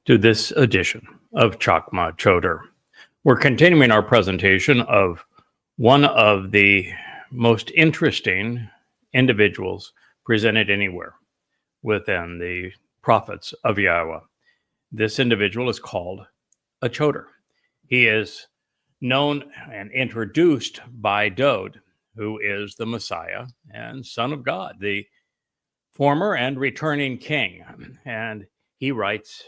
to this edition of Chakmah Choter. We're continuing our presentation of one of the most interesting individuals presented anywhere within the prophets of Yahweh. This individual is called a Choter. He is known and introduced by Dode, who is the Messiah and Son of God, the former and returning king. And he writes,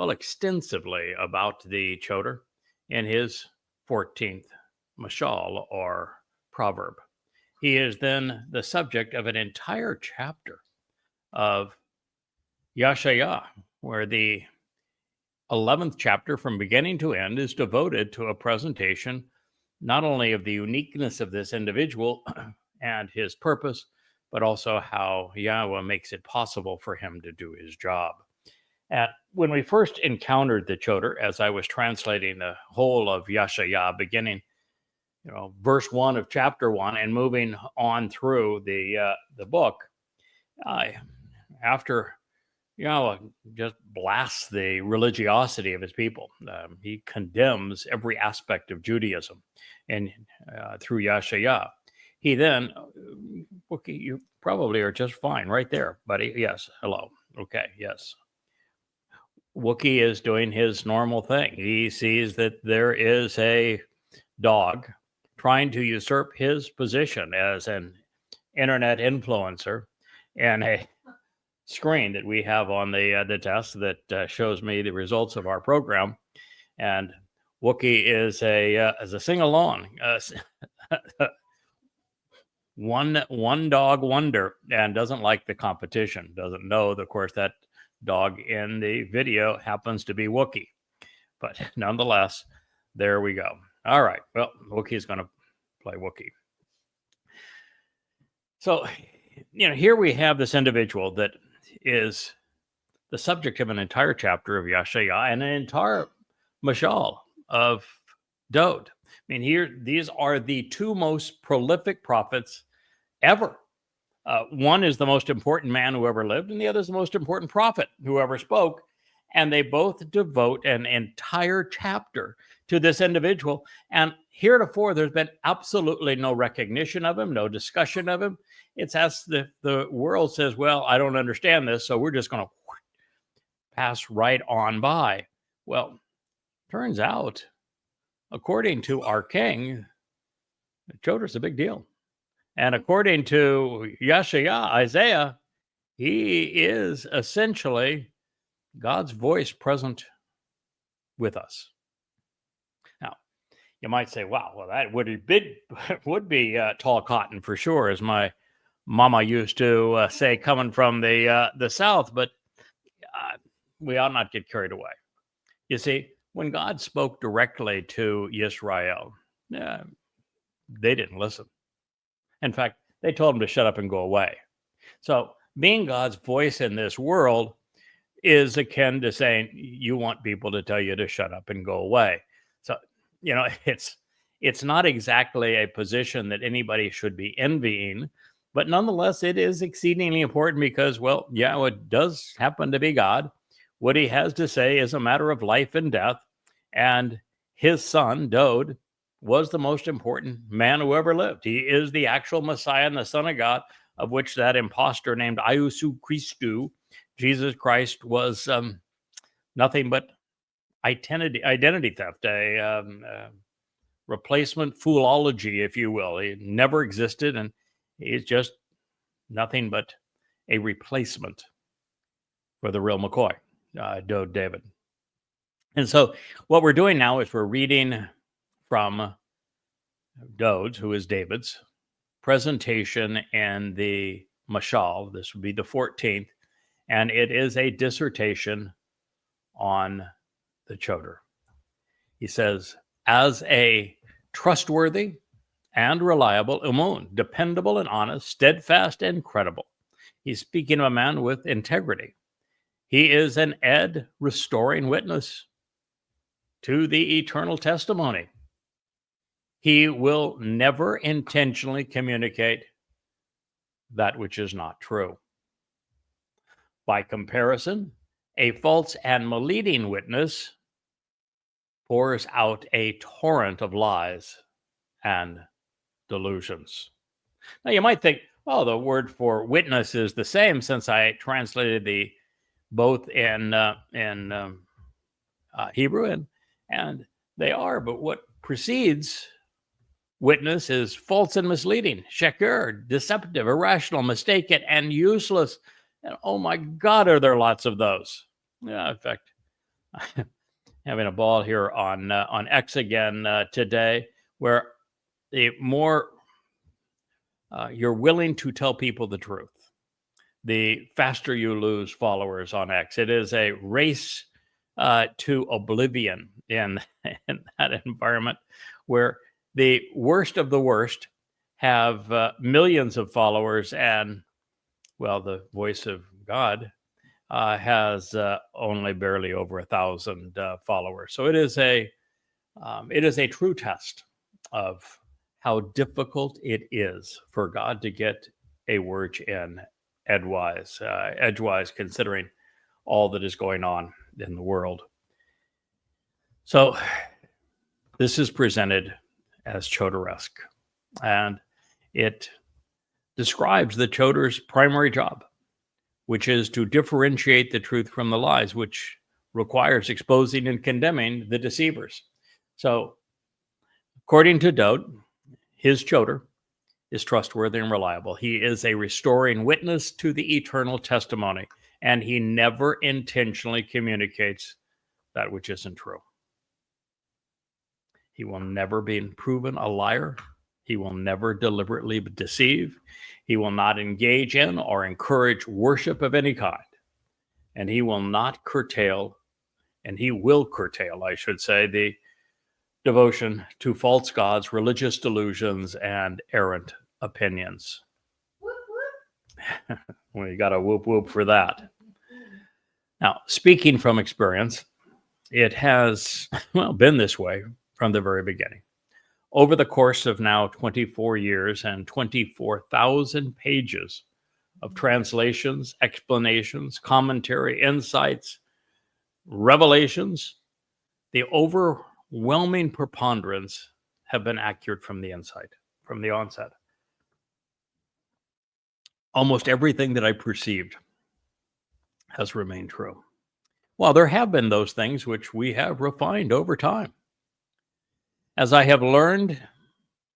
extensively about the Choter in his 14th mashal or proverb. He is then the subject of an entire chapter of Yashayah, where the 11th chapter from beginning to end is devoted to a presentation not only of the uniqueness of this individual and his purpose, but also how Yahweh makes it possible for him to do his job. When we first encountered the Choter, as I was translating the whole of Yashayah, beginning, verse 1 of chapter 1 and moving on through the book, after Yahweh just blasts the religiosity of his people, he condemns every aspect of Judaism, and through Yashayah, he then, okay, you probably are just fine right there, buddy. Yes, hello. Okay, yes. Wookiee is doing his normal thing. He sees that there is a dog trying to usurp his position as an internet influencer, and a screen that we have on the test that shows me the results of our program. And Wookiee is a sing-along, one dog wonder, and doesn't like the competition. Doesn't know, of course, that dog in the video happens to be Wookiee. But nonetheless, there we go. All right. Well, Wookiee is going to play Wookiee. So, here we have this individual that is the subject of an entire chapter of Yashayah and an entire mashal of Dode. I mean, these are the two most prolific prophets ever. One is the most important man who ever lived, and the other is the most important prophet who ever spoke. And they both devote an entire chapter to this individual. And heretofore, there's been absolutely no recognition of him, no discussion of him. It's as if the world says, well, I don't understand this, so we're just going to pass right on by. Well, turns out, according to our king, Choter's a big deal. And according to Yashayah, Isaiah, he is essentially God's voice present with us. Now, you might say, wow, well, that would be tall cotton for sure, as my mama used to say, coming from the South, but we ought not get carried away. You see, when God spoke directly to Israel, they didn't listen. In fact, they told him to shut up and go away. So being God's voice in this world is akin to saying you want people to tell you to shut up and go away. So, it's not exactly a position that anybody should be envying, but nonetheless, it is exceedingly important because, well, it does happen to be God. What he has to say is a matter of life and death. And his son, Dode, was the most important man who ever lived. He is the actual Messiah and the Son of God, of which that impostor named Iusu Christu, Jesus Christ, was nothing but identity theft, a replacement foolology, if you will. He never existed, and he's just nothing but a replacement for the real McCoy, Dode David. And so what we're doing now is we're reading from Dode's, who is David's, presentation in the Mashal. This would be the 14th, and it is a dissertation on the Choter. He says, as a trustworthy and reliable Umun, dependable and honest, steadfast and credible. He's speaking of a man with integrity. He is an Ed restoring witness to the eternal testimony. He will never intentionally communicate that which is not true. By comparison, A false and misleading witness pours out a torrent of lies and delusions. Now, you might think, oh, the word for witness is the same since I translated the both in Hebrew, and they are. But what precedes witness is false and misleading, sheker, deceptive, irrational, mistaken, and useless. And oh my God, are there lots of those? Yeah, in fact, having a ball here on X again today, where the more you're willing to tell people the truth, the faster you lose followers on X. It is a race to oblivion in that environment where the worst of the worst have millions of followers, and well, the voice of God has only barely over 1,000 followers. So it is a true test of how difficult it is for God to get a word in edgewise, considering all that is going on in the world. So this is presented as Choteresque, and it describes the Choter's primary job, which is to differentiate the truth from the lies, which requires exposing and condemning the deceivers. So, according to Dowd, his Choter is trustworthy and reliable. He is a restoring witness to the eternal testimony, and he never intentionally communicates that which isn't true. He will never be proven a liar. He will never deliberately deceive. He will not engage in or encourage worship of any kind. And he will not curtail, and he will curtail, I should say, the devotion to false gods, religious delusions, and errant opinions. Well, you got a whoop whoop for that. Now, speaking from experience, it has, been this way from the very beginning. Over the course of now 24 years and 24,000 pages of translations, explanations, commentary, insights, revelations, the overwhelming preponderance have been accurate from the onset. Almost everything that I perceived has remained true. While there have been those things which we have refined over time. As I have learned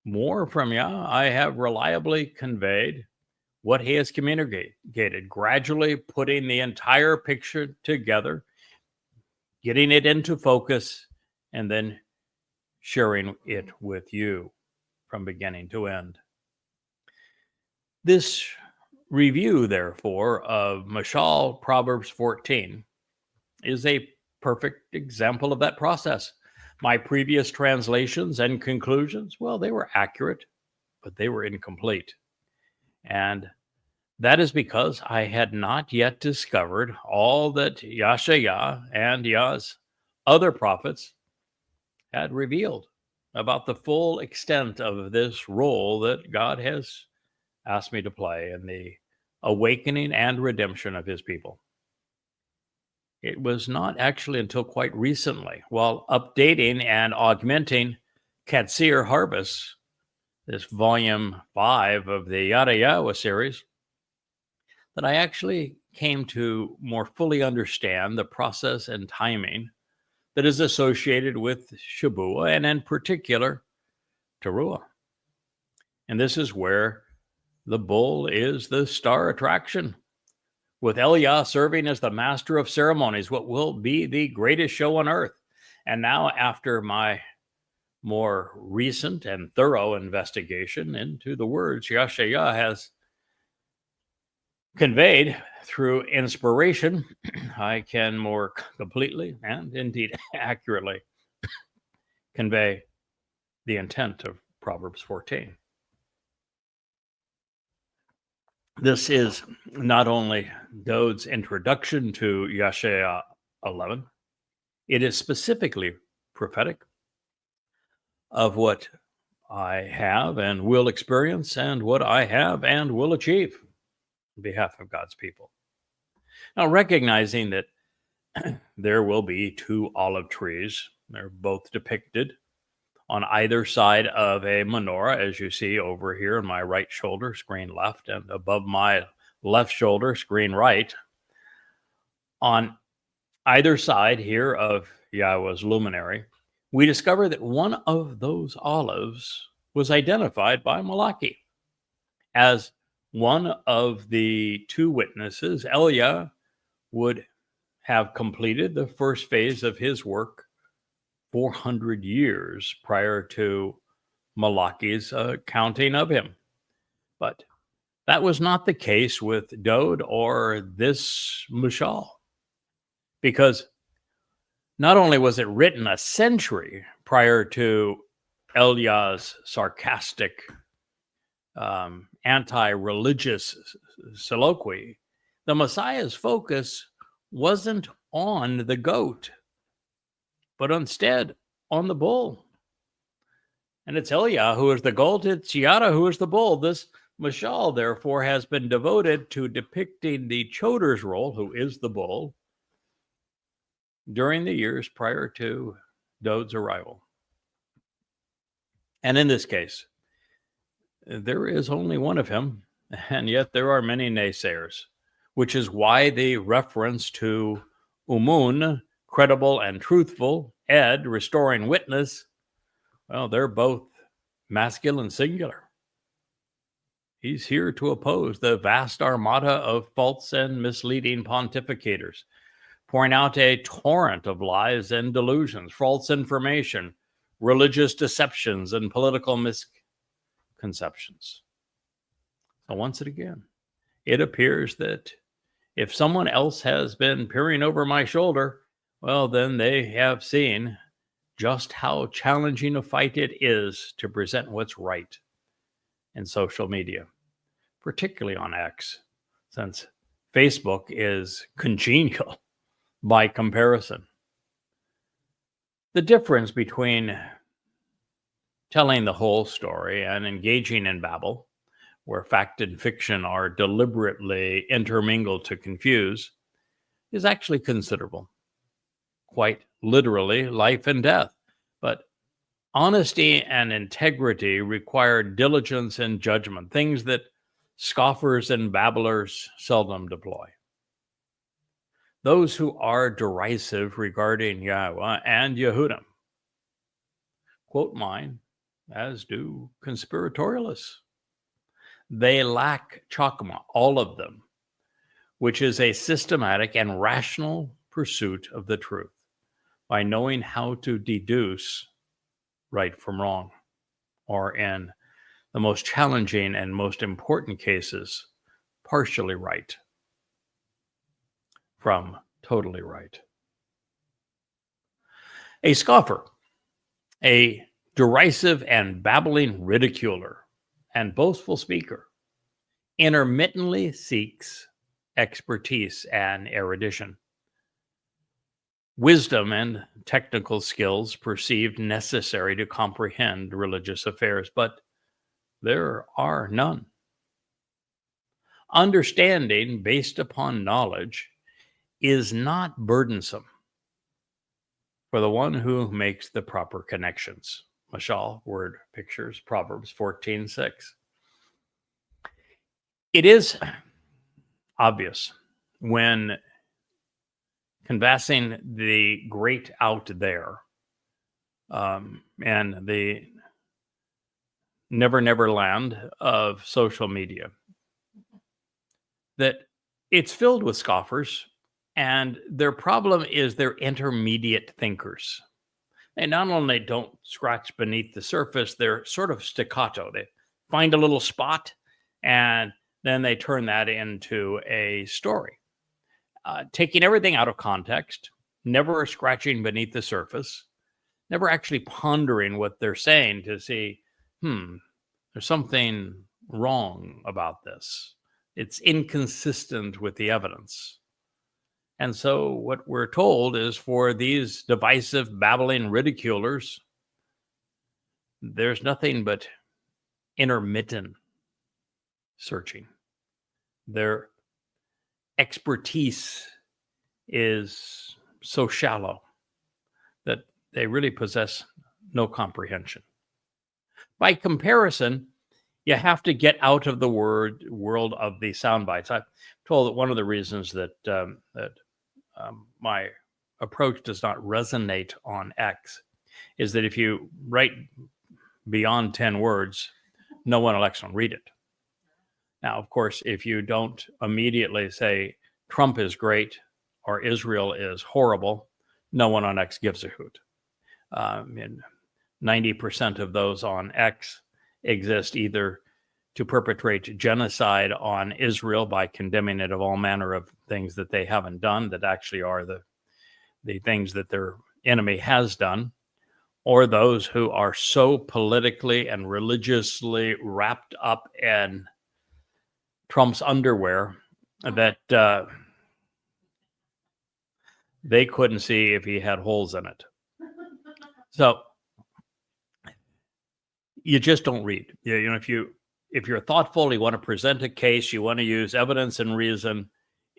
more from Yah, I have reliably conveyed what he has communicated, gradually putting the entire picture together, getting it into focus, and then sharing it with you from beginning to end. This review, therefore, of Mashal Proverbs 14 is a perfect example of that process. My previous translations and conclusions, well, they were accurate, but they were incomplete. And that is because I had not yet discovered all that Yashayah and Yah's other prophets had revealed about the full extent of this role that God has asked me to play in the awakening and redemption of his people. It was not actually until quite recently, while updating and augmenting Katsir Harvest, this volume 5 of the Yada Yahweh series, that I actually came to more fully understand the process and timing that is associated with Shabuah, and in particular, Teruah. And this is where the bull is the star attraction, with Eliah serving as the master of ceremonies, what will be the greatest show on earth. And now, after my more recent and thorough investigation into the words Yashayah has conveyed through inspiration, I can more completely and indeed accurately convey the intent of Proverbs 14. This is not only Dowd's introduction to Yashayah 11, it is specifically prophetic of what I have and will experience and what I have and will achieve on behalf of God's people. Now, recognizing that there will be two olive trees. They're both depicted on either side of a menorah, as you see over here on my right shoulder, screen left, and above my left shoulder, screen right. On either side here of Yahweh's luminary, we discover that one of those olives was identified by Malachi as one of the two witnesses. Eliah would have completed the first phase of his work 400 years prior to Malachi's counting of him. But that was not the case with Dode or this Mashal, because not only was it written a century prior to Eliah's sarcastic, anti-religious soliloquy, the Messiah's focus wasn't on the goat, but instead on the bull. And it's Eliah who is the goat, it's Yada who is the bull. This Mashal, therefore, has been devoted to depicting the Choter's role, who is the bull, during the years prior to Dode's arrival. And in this case, there is only one of him, and yet there are many naysayers, which is why the reference to Umun, credible and truthful, Ed, restoring witness, well, they're both masculine singular. He's here to oppose the vast armada of false and misleading pontificators, pouring out a torrent of lies and delusions, false information, religious deceptions, and political misconceptions. So once again, it appears that if someone else has been peering over my shoulder, well, then they have seen just how challenging a fight it is to present what's right in social media, particularly on X, since Facebook is congenial by comparison. The difference between telling the whole story and engaging in babble, where fact and fiction are deliberately intermingled to confuse, is actually considerable. Quite literally, life and death. But honesty and integrity require diligence and judgment, things that scoffers and babblers seldom deploy. Those who are derisive regarding Yahweh and Yehudim quote mine, as do conspiratorialists. They lack Chakmah, all of them, which is a systematic and rational pursuit of the truth by knowing how to deduce right from wrong, or in the most challenging and most important cases, partially right from totally right. A scoffer, a derisive and babbling ridiculer, and boastful speaker intermittently seeks expertise and erudition, wisdom and technical skills perceived necessary to comprehend religious affairs, but there are none. Understanding based upon knowledge is not burdensome for the one who makes the proper connections. Mashal, word pictures, Proverbs 14:6. It is obvious when canvassing the great out there and the never land of social media that it's filled with scoffers, and their problem is they're intermediate thinkers. They not only don't scratch beneath the surface, they're sort of staccato. They find a little spot and then they turn that into a story, taking everything out of context, never scratching beneath the surface, never actually pondering what they're saying to see, there's something wrong about this. It's inconsistent with the evidence. And so what we're told is for these divisive, babbling ridiculers, there's nothing but intermittent searching. Their expertise is so shallow that they really possess no comprehension. By comparison, you have to get out of the world of the sound bites. I'm told that one of the reasons that my approach does not resonate on X is that if you write beyond 10 words, no one will actually read it. Now, of course, if you don't immediately say Trump is great or Israel is horrible, no one on X gives a hoot. 90% of those on X exist either to perpetrate genocide on Israel by condemning it of all manner of things that they haven't done that actually are the things that their enemy has done, or those who are so politically and religiously wrapped up in Trump's underwear that they couldn't see if he had holes in it. So you just don't read. You know, if you're thoughtful, you want to present a case, you want to use evidence and reason,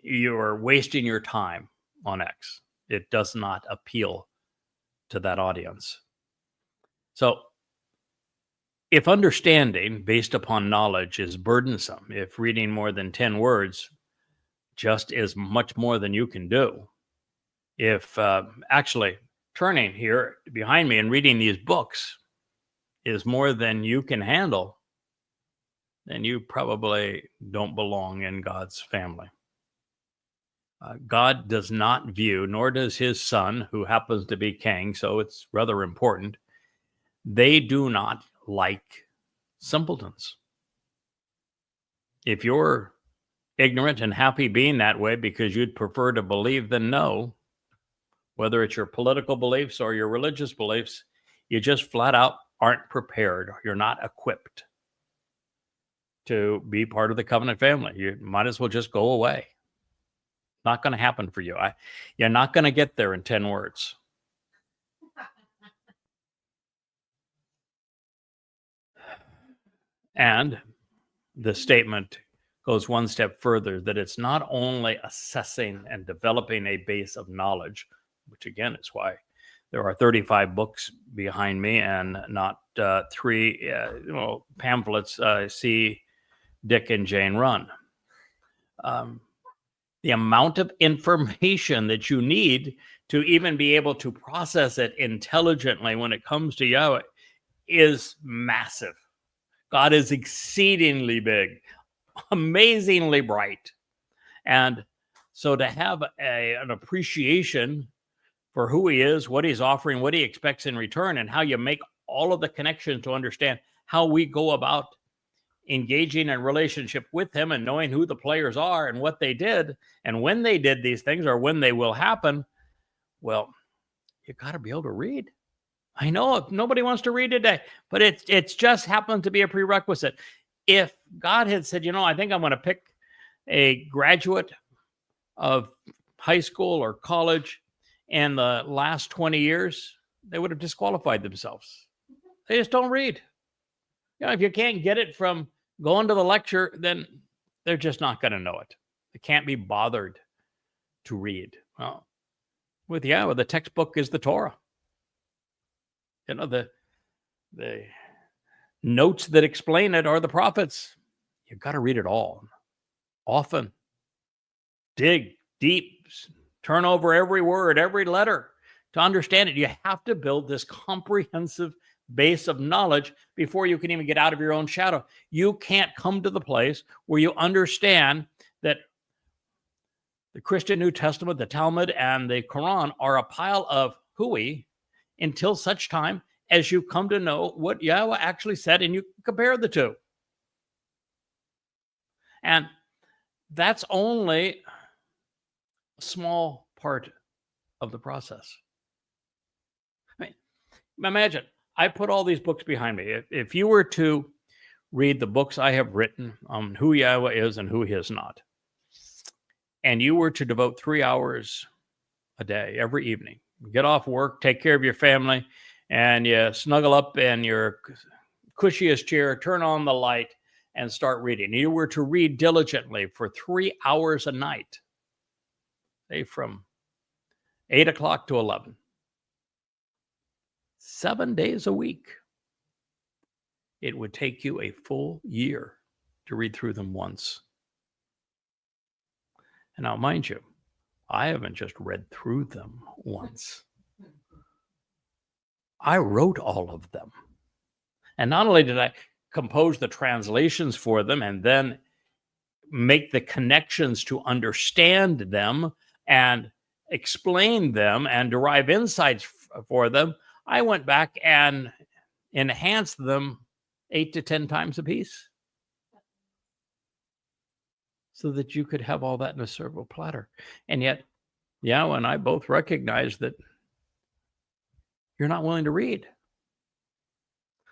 you're wasting your time on X. It does not appeal to that audience. So if understanding based upon knowledge is burdensome, if reading more than 10 words just is much more than you can do, if actually turning here behind me and reading these books is more than you can handle, then you probably don't belong in God's family. God does not view, nor does his son, who happens to be king, so it's rather important, they do not like simpletons. If you're ignorant and happy being that way because you'd prefer to believe than know, whether it's your political beliefs or your religious beliefs, you just flat out aren't prepared. You're not equipped to be part of the covenant family. You might as well just go away. Not going to happen for you. You're not going to get there in 10 words. And the statement goes one step further, that it's not only assessing and developing a base of knowledge, which again is why there are 35 books behind me and not 3 pamphlets, See Dick and Jane Run. The amount of information that you need to even be able to process it intelligently when it comes to Yahweh is massive. God is exceedingly big, amazingly bright. And so to have an appreciation for who he is, what he's offering, what he expects in return, and how you make all of the connections to understand how we go about engaging in relationship with him and knowing who the players are and what they did and when they did these things or when they will happen, well, you got to be able to read. I know nobody wants to read today, but it's just happened to be a prerequisite. If God had said, I think I'm going to pick a graduate of high school or college in the last 20 years, they would have disqualified themselves. They just don't read. If you can't get it from going to the lecture, then they're just not going to know it. They can't be bothered to read. Well, with Yahweh, the textbook is the Torah. The notes that explain it are the prophets. You've got to read it all. Often. Dig deep. Turn over every word, every letter to understand it. You have to build this comprehensive base of knowledge before you can even get out of your own shadow. You can't come to the place where you understand that the Christian New Testament, the Talmud, and the Quran are a pile of hooey until such time as you come to know what Yahweh actually said and you compare the two. And that's only a small part of the process. Imagine, I put all these books behind me. If you were to read the books I have written on who Yahweh is and who he is not, and you were to devote 3 hours a day, every evening, get off work, take care of your family, and you snuggle up in your cushiest chair, turn on the light, and start reading. You were to read diligently for 3 hours a night, say from 8 o'clock to 11. 7 days a week. It would take you a full year to read through them once. And now, mind you, I haven't just read through them once. I wrote all of them. And not only did I compose the translations for them and then make the connections to understand them and explain them and derive insights for them, I went back and enhanced them 8 to 10 times a piece so that you could have all that in a silver platter. And yet, Yao and I both recognize that you're not willing to read.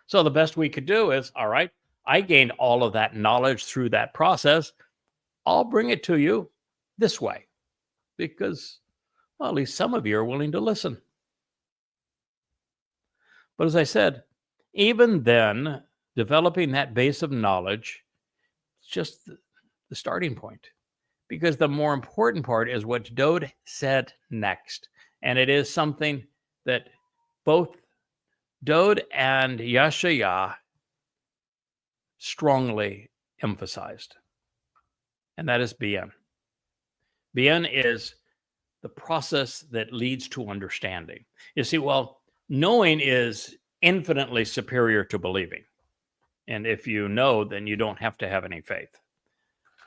So the best we could do is, all right, I gained all of that knowledge through that process. I'll bring it to you this way because, well, at least some of you are willing to listen. But as I said, even then, developing that base of knowledge is just the starting point, because the more important part is what Dode said next. And it is something that both Dode and Yashaya strongly emphasized, and that is Bien. Bien is the process that leads to understanding. You see, well, knowing is infinitely superior to believing. And if you know, then you don't have to have any faith.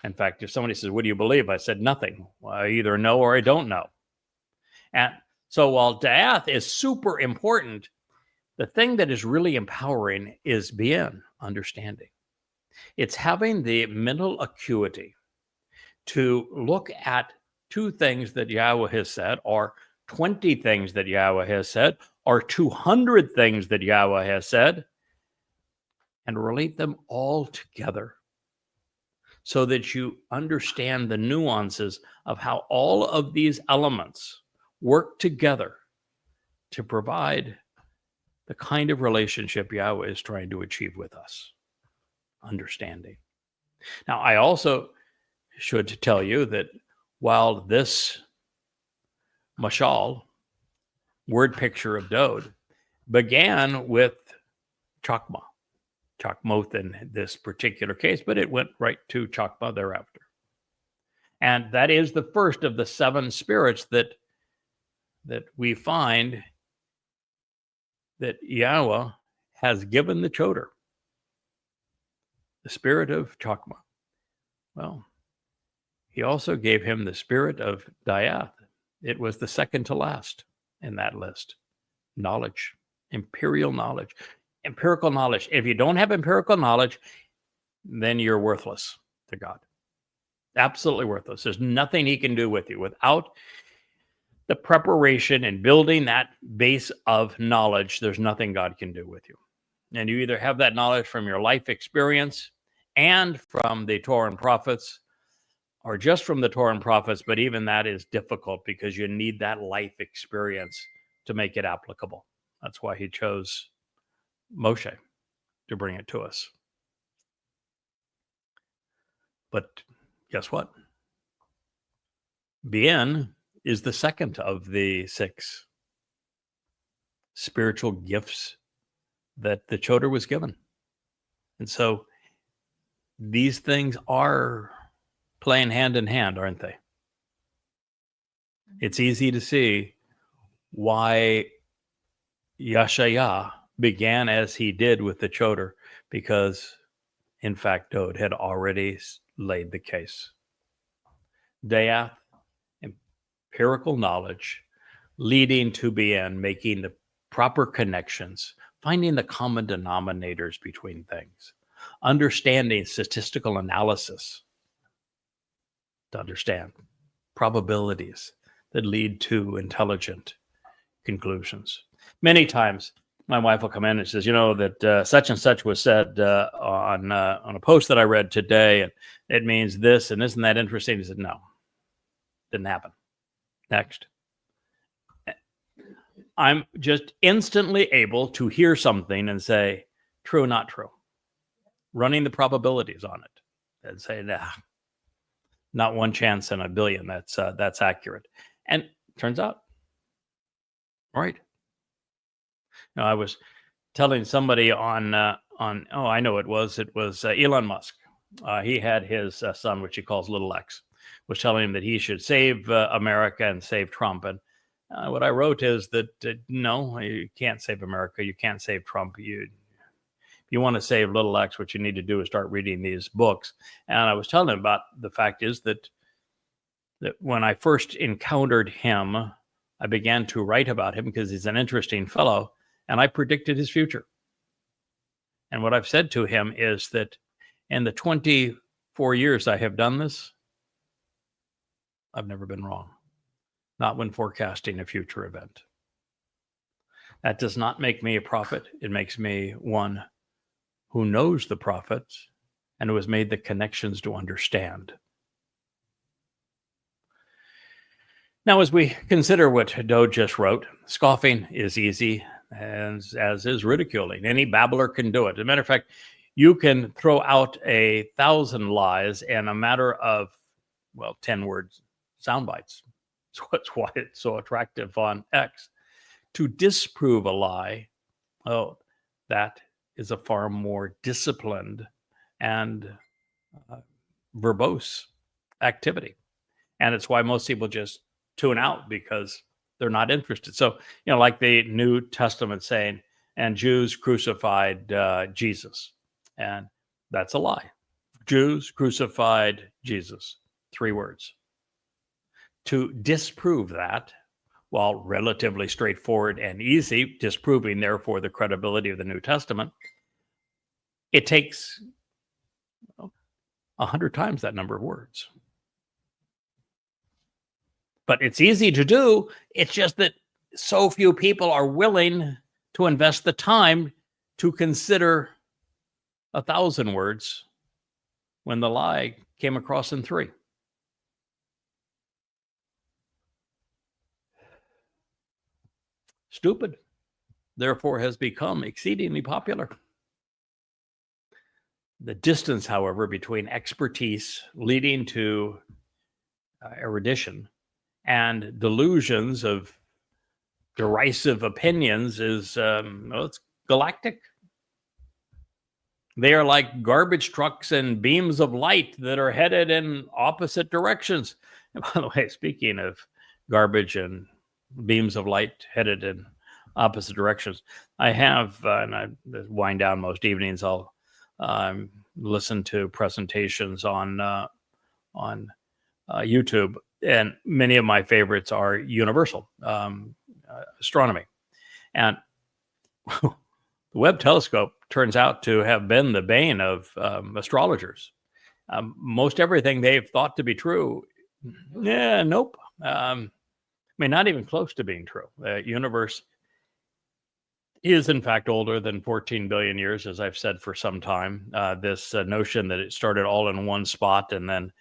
In fact, if somebody says, what do you believe? I said, nothing. Well, I either know or I don't know. And so while Da'ath is super important, the thing that is really empowering is Bien, understanding. It's having the mental acuity to look at 2 things that Yahweh has said, or 20 things that Yahweh has said, or 200 things that Yahweh has said, and relate them all together so that you understand the nuances of how all of these elements work together to provide the kind of relationship Yahweh is trying to achieve with us. Understanding. Now, I also should tell you that while this mashal, word picture of Dode, began with Chakmah in this particular case, but it went right to Chakmah thereafter. And that is the first of the 7 spirits that we find that Yahweh has given the Choter, the spirit of Chakmah. Well, he also gave him the spirit of Da'ath. It was the second to last in that list. Knowledge, empirical knowledge. If you don't have empirical knowledge, then you're worthless to God. Absolutely worthless. There's nothing he can do with you without the preparation and building that base of knowledge. There's nothing God can do with you. And you either have that knowledge from your life experience and from the Torah and prophets, or just from the Torah and prophets, but even that is difficult because you need that life experience to make it applicable. That's why he chose Moshe to bring it to us. But guess what? Bien is the second of the 6 spiritual gifts that the Choter was given. And so these things are playing hand in hand, aren't they? It's easy to see why Yashaya began as he did with the Choter, because in fact Dode had already laid the case. Da'ath, empirical knowledge, leading to Bien, making the proper connections, finding the common denominators between things, understanding statistical analysis to understand probabilities that lead to intelligent conclusions. Many times my wife will come in and says, you know, that such and such was said on a post that I read today, and it means this, and isn't that interesting? He said, no, didn't happen. Next. I'm just instantly able to hear something and say, true, not true. Running the probabilities on it and say, nah, not 1 chance in a billion. That's accurate. And turns out Right. I was telling somebody oh, I know it was Elon Musk. He had his son, which he calls Little X, was telling him that he should save America and save Trump. And what I wrote is that no, you can't save America. You can't save Trump. You want to save Little X, what you need to do is start reading these books. And I was telling him about the fact is that when I first encountered him, I began to write about him because he's an interesting fellow, and I predicted his future. And what I've said to him is that in the 24 years I have done this, I've never been wrong, not when forecasting a future event. That does not make me a prophet. It makes me one who knows the prophets and who has made the connections to understand. Now, as we consider what Dode just wrote, scoffing is easy, as is ridiculing. Any babbler can do it. As a matter of fact, you can throw out 1,000 lies in a matter of, 10 words, sound bites. So that's why it's so attractive on X. To disprove a lie, that is a far more disciplined and verbose activity. And it's why most people just tune out because they're not interested. So, like the New Testament saying, and Jews crucified Jesus. And that's a lie. Jews crucified Jesus. 3 words. To disprove that, while relatively straightforward and easy, disproving therefore the credibility of the New Testament, it takes 100 times that number of words. But it's easy to do. It's just that so few people are willing to invest the time to consider 1,000 words when the lie came across in 3. Stupid, therefore, has become exceedingly popular. The distance, however, between expertise leading to erudition and delusions of derisive opinions is it's galactic. They are like garbage trucks and beams of light that are headed in opposite directions. And by the way, speaking of garbage and beams of light headed in opposite directions, I have, and I wind down most evenings, I'll listen to presentations on YouTube, and many of my favorites are universal astronomy. And the Webb telescope turns out to have been the bane of astrologers. Most everything they've thought to be true, nope. Not even close to being true. The universe is, in fact, older than 14 billion years, as I've said for some time. This notion that it started all in one spot and then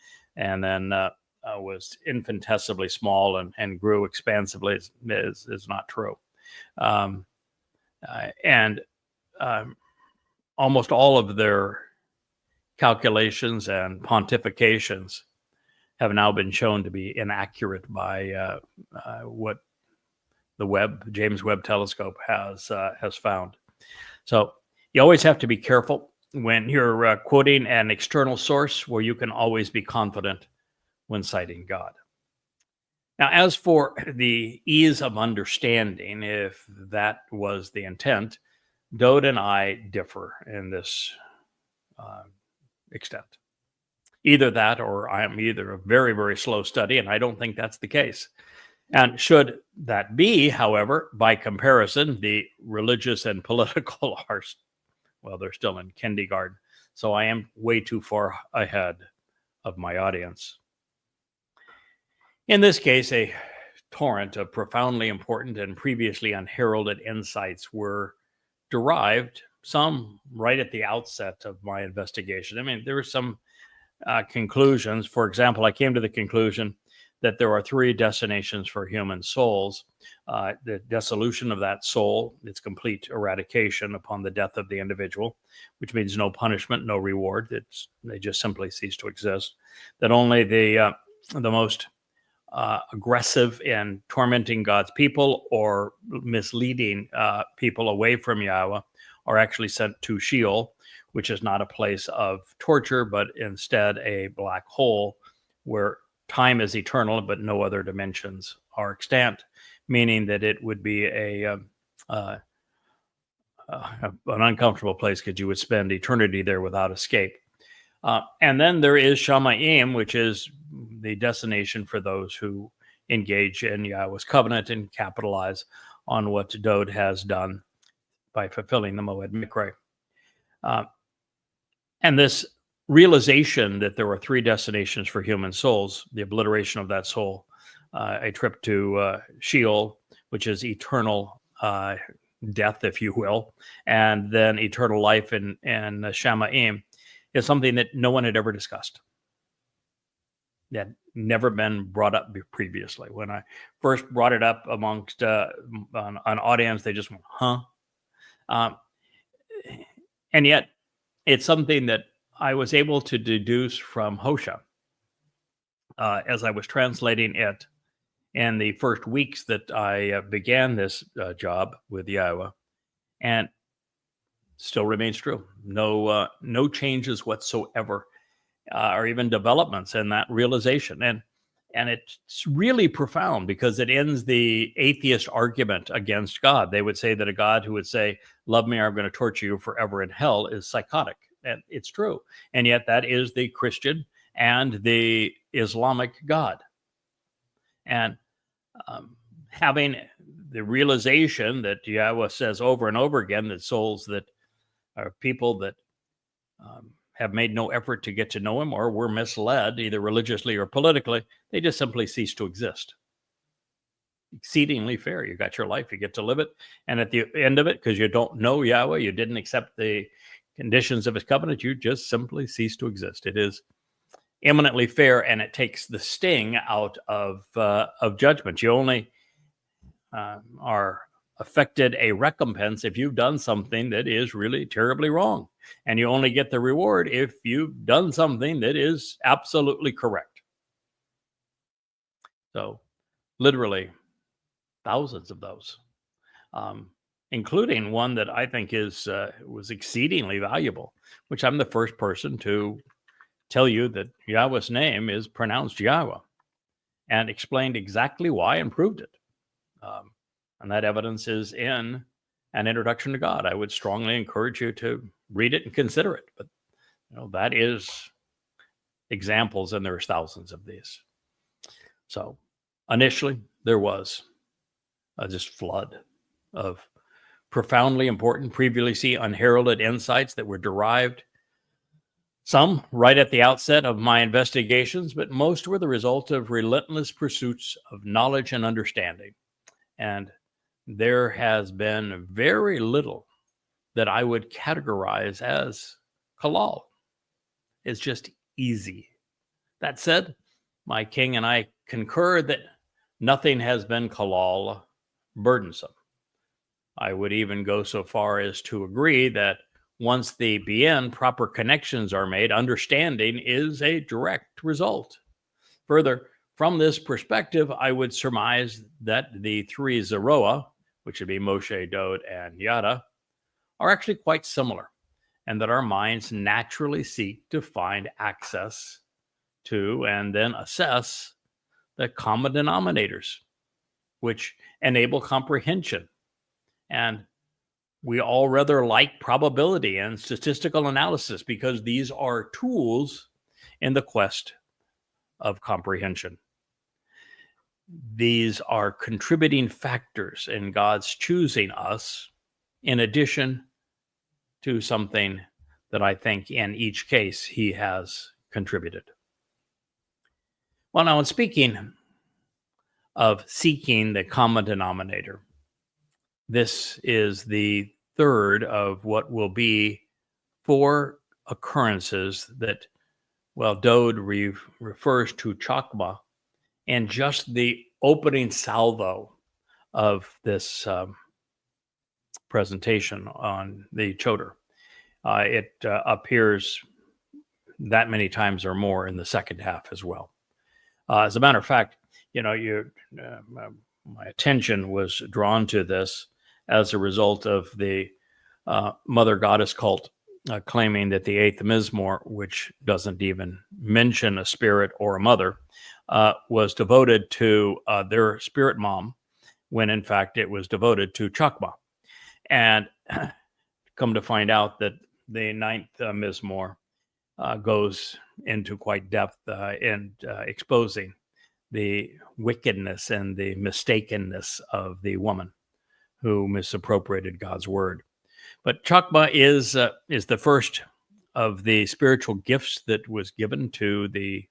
was infinitesimally small and grew expansively is not true. And almost all of their calculations and pontifications have now been shown to be inaccurate by what the James Webb telescope has found. So you always have to be careful when you're quoting an external source where you can always be confident when citing God. Now, as for the ease of understanding, if that was the intent, Dode and I differ in this extent. Either that or I am either a very, very slow study, and I don't think that's the case. And should that be, however, by comparison, the religious and political are, they're still in kindergarten. So I am way too far ahead of my audience. In this case, a torrent of profoundly important and previously unheralded insights were derived, some right at the outset of my investigation. There were some conclusions. For example, I came to the conclusion that there are 3 destinations for human souls. The dissolution of that soul, its complete eradication upon the death of the individual, which means no punishment, no reward. They just simply cease to exist. That only the most aggressive in tormenting God's people or misleading people away from Yahweh are actually sent to Sheol, which is not a place of torture, but instead a black hole where time is eternal, but no other dimensions are extant, meaning that it would be an uncomfortable place because you would spend eternity there without escape. And then there is Shamayim, which is the destination for those who engage in Yahweh's covenant and capitalize on what Dode has done by fulfilling the Moed Mikre. And this realization that there were three destinations for human souls, the obliteration of that soul, a trip to Sheol, which is eternal death, if you will, and then eternal life in Shamayim, is something that no one had ever discussed. It had never been brought up previously. When I first brought it up amongst an audience, they just went, huh? And yet, it's something that I was able to deduce from Hosea as I was translating it in the first weeks that I began this job with Yahweh, and still remains true. No changes whatsoever, or even developments in that realization. And it's really profound because it ends the atheist argument against God. They would say that a God who would say, "Love me or I'm going to torture you forever in hell," is psychotic. And it's true. And yet that is the Christian and the Islamic God. And having the realization that Yahweh says over and over again that souls that are people that have made no effort to get to know him or were misled either religiously or politically, they just simply cease to exist. Exceedingly fair. You got your life, you get to live it. And at the end of it, because you don't know Yahweh, you didn't accept the conditions of his covenant, you just simply cease to exist. It is eminently fair, and it takes the sting out of judgment. You only are affected a recompense if you've done something that is really terribly wrong. And you only get the reward if you've done something that is absolutely correct. So literally thousands of those, including one that I think was exceedingly valuable, which I'm the first person to tell you that Yahweh's name is pronounced Yahweh, and explained exactly why and proved it. And that evidence is in An Introduction to God. I would strongly encourage you to read it and consider it. But that is examples, and there's thousands of these. So initially, there was just flood of profoundly important, previously unheralded insights that were derived, some right at the outset of my investigations, but most were the result of relentless pursuits of knowledge and understanding. And there has been very little that I would categorize as halal. It's just easy. That said, my king and I concur that nothing has been halal burdensome. I would even go so far as to agree that once the bien, proper connections are made, understanding is a direct result. Further, from this perspective, I would surmise that the three Zeroah, which would be Moshe, Dode, and Yada, are actually quite similar, and that our minds naturally seek to find access to and then assess the common denominators, which enable comprehension. And we all rather like probability and statistical analysis because these are tools in the quest of comprehension. These are contributing factors in God's choosing us, in addition to something that I think in each case he has contributed. Well, now, in speaking of seeking the common denominator, this is the third of what will be 4 occurrences that, Dode refers to Chakmah, and just the opening salvo of this presentation on the Choter. It appears that many times or more in the second half as well. As a matter of fact, my attention was drawn to this as a result of the mother goddess cult claiming that the eighth Mizmor, which doesn't even mention a spirit or a mother, was devoted to their spirit mom, when in fact it was devoted to Chakmah. And come to find out that the ninth Mizmor goes into quite depth in exposing the wickedness and the mistakenness of the woman who misappropriated God's word. But Chakmah is the first of the spiritual gifts that was given to the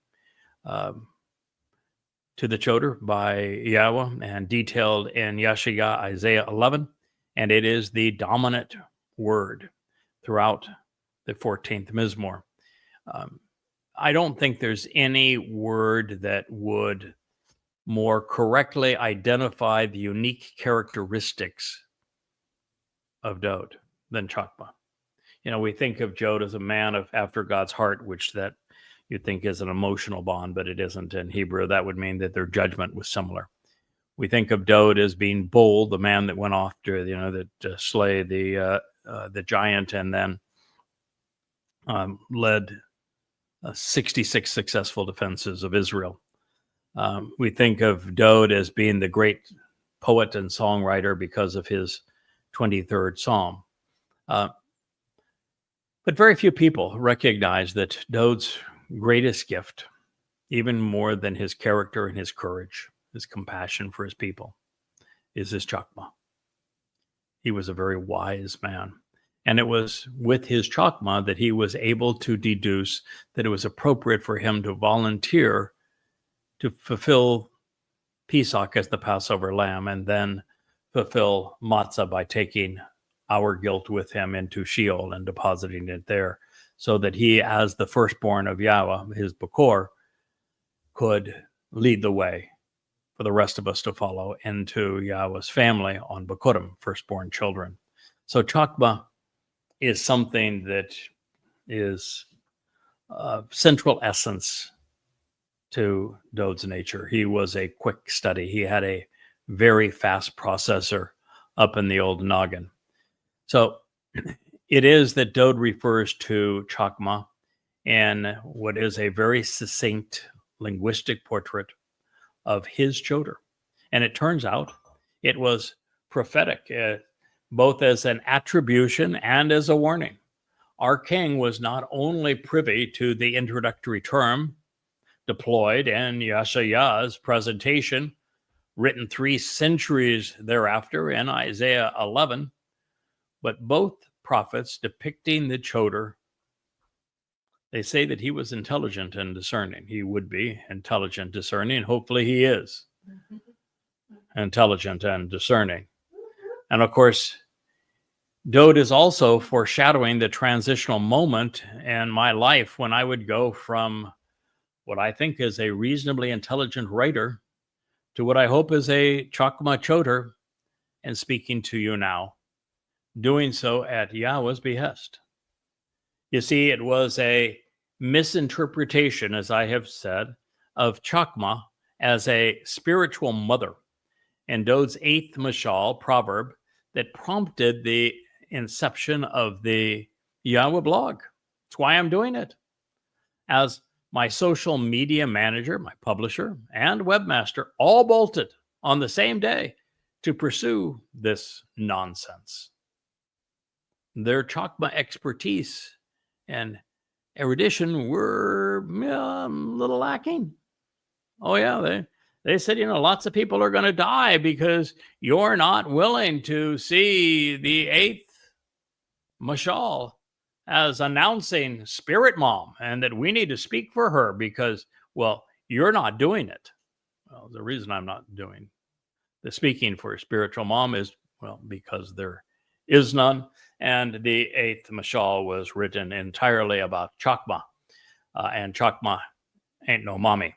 Choter by Yahweh and detailed in Yeshaya, Isaiah 11, and it is the dominant word throughout the 14th Mizmor. I don't think there's any word that would more correctly identify the unique characteristics of Dode than Chakmah. We think of Jod as a man after God's heart, which that you'd think is an emotional bond, but it isn't in Hebrew. That would mean that their judgment was similar. We think of Dode as being bold, the man that went off to, slay the giant and then led 66 successful defenses of Israel. We think of Dode as being the great poet and songwriter because of his 23rd Psalm. But very few people recognize that Dode's greatest gift, even more than his character and his courage, his compassion for his people, is his Chakmah. He was a very wise man. And it was with his Chakmah that he was able to deduce that it was appropriate for him to volunteer to fulfill Pesach as the Passover lamb and then fulfill Matzah by taking our guilt with him into Sheol and depositing it there, so that he, as the firstborn of Yahweh, his Bechor, could lead the way for the rest of us to follow into Yahweh's family on Bechurim, firstborn children. So Chakmah is something that is central essence to Dode's nature. He was a quick study. He had a very fast processor up in the old noggin. So it is that Dode refers to Chakmah in what is a very succinct linguistic portrait of his Choter. And it turns out it was prophetic, both as an attribution and as a warning. Our king was not only privy to the introductory term deployed in Yeshaya's presentation, written 3 centuries thereafter in Isaiah 11, but both prophets depicting the Choter, they say that he was intelligent and discerning. He would be intelligent, discerning. Hopefully he is intelligent and discerning. And of course, Dode is also foreshadowing the transitional moment in my life when I would go from what I think is a reasonably intelligent writer to what I hope is a Chakmah Choter, and speaking to you now, doing so at Yahweh's behest. You see, it was a misinterpretation, as I have said, of Chakmah as a spiritual mother and Dode's 8th Mashal proverb that prompted the inception of the Yahweh blog. That's why I'm doing it. As my social media manager, my publisher, and webmaster all bolted on the same day to pursue this nonsense. Their Chakmah expertise and erudition were a little lacking. Oh yeah, they said, lots of people are going to die because you're not willing to see the 8th Mashal as announcing Spirit Mom, and that we need to speak for her because, well, you're not doing it. Well, the reason I'm not doing the speaking for spiritual mom is, well, because there is none. And the 8th Mashal was written entirely about Chakmah, and Chakmah ain't no mommy.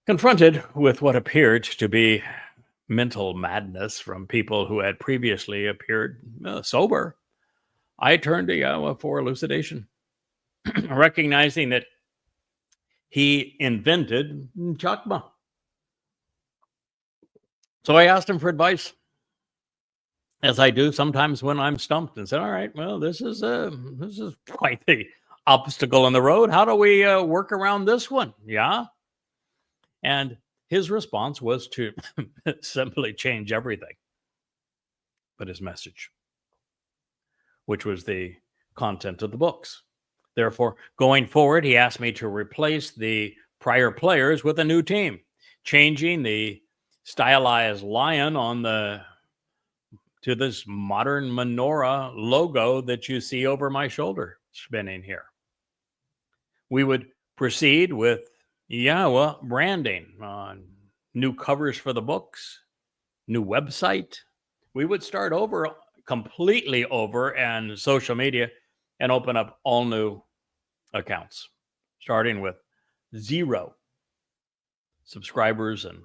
Confronted with what appeared to be mental madness from people who had previously appeared sober, I turned to Yahweh for elucidation, recognizing that he invented Chakmah. So I asked him for advice, as I do sometimes when I'm stumped, and said, "All right, well, this is quite the obstacle in the road. How do we work around this one?" Yeah, and his response was to simply change everything but his message, which was the content of the books. Therefore, going forward, he asked me to replace the prior players with a new team, changing the stylized lion on the to this modern menorah logo that you see over my shoulder spinning here. We would proceed with, branding on new covers for the books, new website. We would start over, completely over, and social media, and open up all new accounts, starting with 0 subscribers and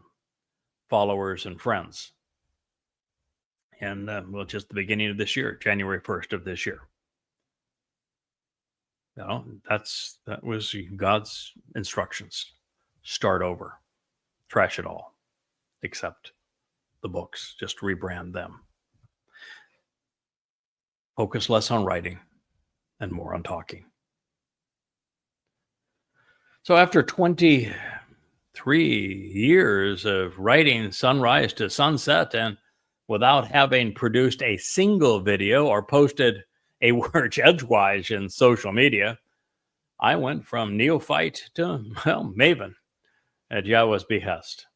followers and friends. And just the beginning of this year, January 1st of this year. That was God's instructions. Start over, trash it all, except the books, just rebrand them. Focus less on writing and more on talking. So after 23 years of writing sunrise to sunset, and without having produced a single video or posted a word edgewise in social media, I went from neophyte to, maven at Yahweh's behest.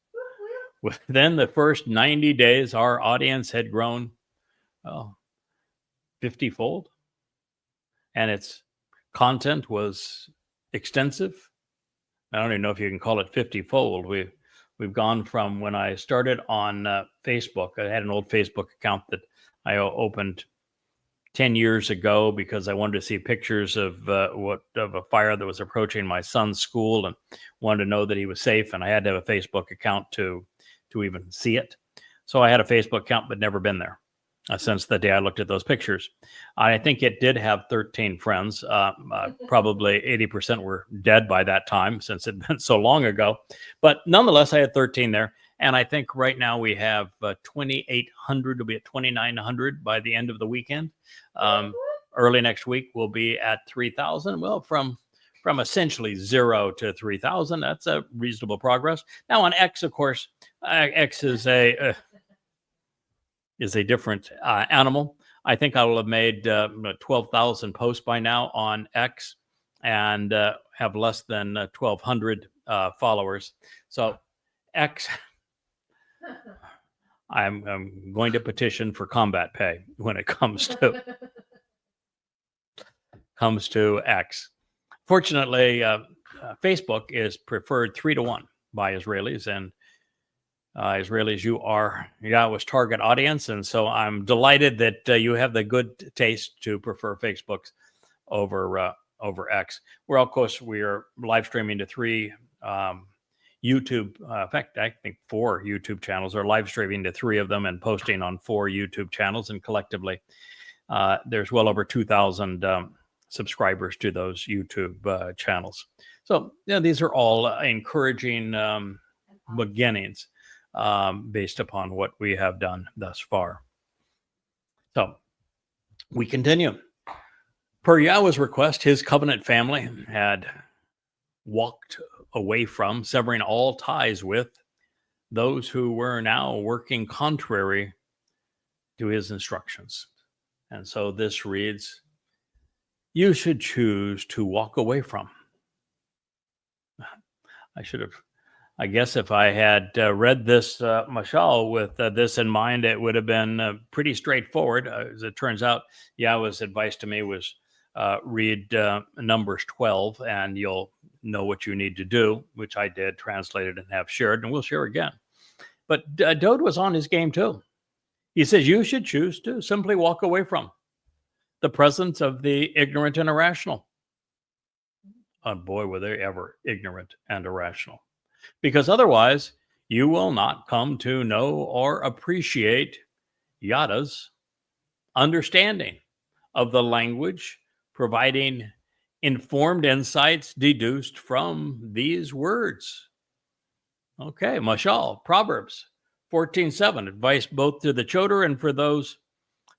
Within the first 90 days, our audience had grown 50-fold, and its content was extensive. I don't even know if you can call it 50-fold. We've gone from, when I started on Facebook, I had an old Facebook account that I opened 10 years ago because I wanted to see pictures of a fire that was approaching my son's school, and wanted to know that he was safe, and I had to have a Facebook account to even see it. So I had a Facebook account, but never been there since the day I looked at those pictures. I think it did have 13 friends. Probably 80% were dead by that time, since it had been so long ago. But nonetheless, I had 13 there. And I think right now we have 2,800. We'll be at 2,900 by the end of the weekend. Early next week, we'll be at 3,000. Well, from essentially 0 to 3,000, that's a reasonable progress. Now on X, of course, X is a different animal. I think I will have made 12,000 posts by now on X, and have less than 1,200 followers. So X, I'm going to petition for combat pay when it comes to X. Fortunately, Facebook is preferred 3-1 by Israelis, and Israelis, you are Yahweh's target audience, and so I'm delighted that you have the good taste to prefer Facebook's over X. Where, of course, we are live streaming to 3 YouTube. In fact, I think 4 YouTube channels are live streaming to 3 of them, and posting on 4 YouTube channels, and collectively, there's well over 2,000 subscribers to those YouTube channels. So, these are all encouraging beginnings, based upon what we have done thus far. So we continue. Per Yahweh's request, his covenant family had walked away from, severing all ties with, those who were now working contrary to his instructions. And so this reads, you should choose to walk away from. I guess if I had read this mashal with this in mind, it would have been pretty straightforward. As it turns out, Yahweh's advice to me was read Numbers 12, and you'll know what you need to do, which I did, translated and have shared, and we'll share again. But Dode was on his game too. He says, you should choose to simply walk away from the presence of the ignorant and irrational. Oh boy, were they ever ignorant and irrational. Because otherwise, you will not come to know or appreciate Yada's understanding of the language, providing informed insights deduced from these words. Okay, Mashal, Proverbs 14:7, advice both to the Choter and for those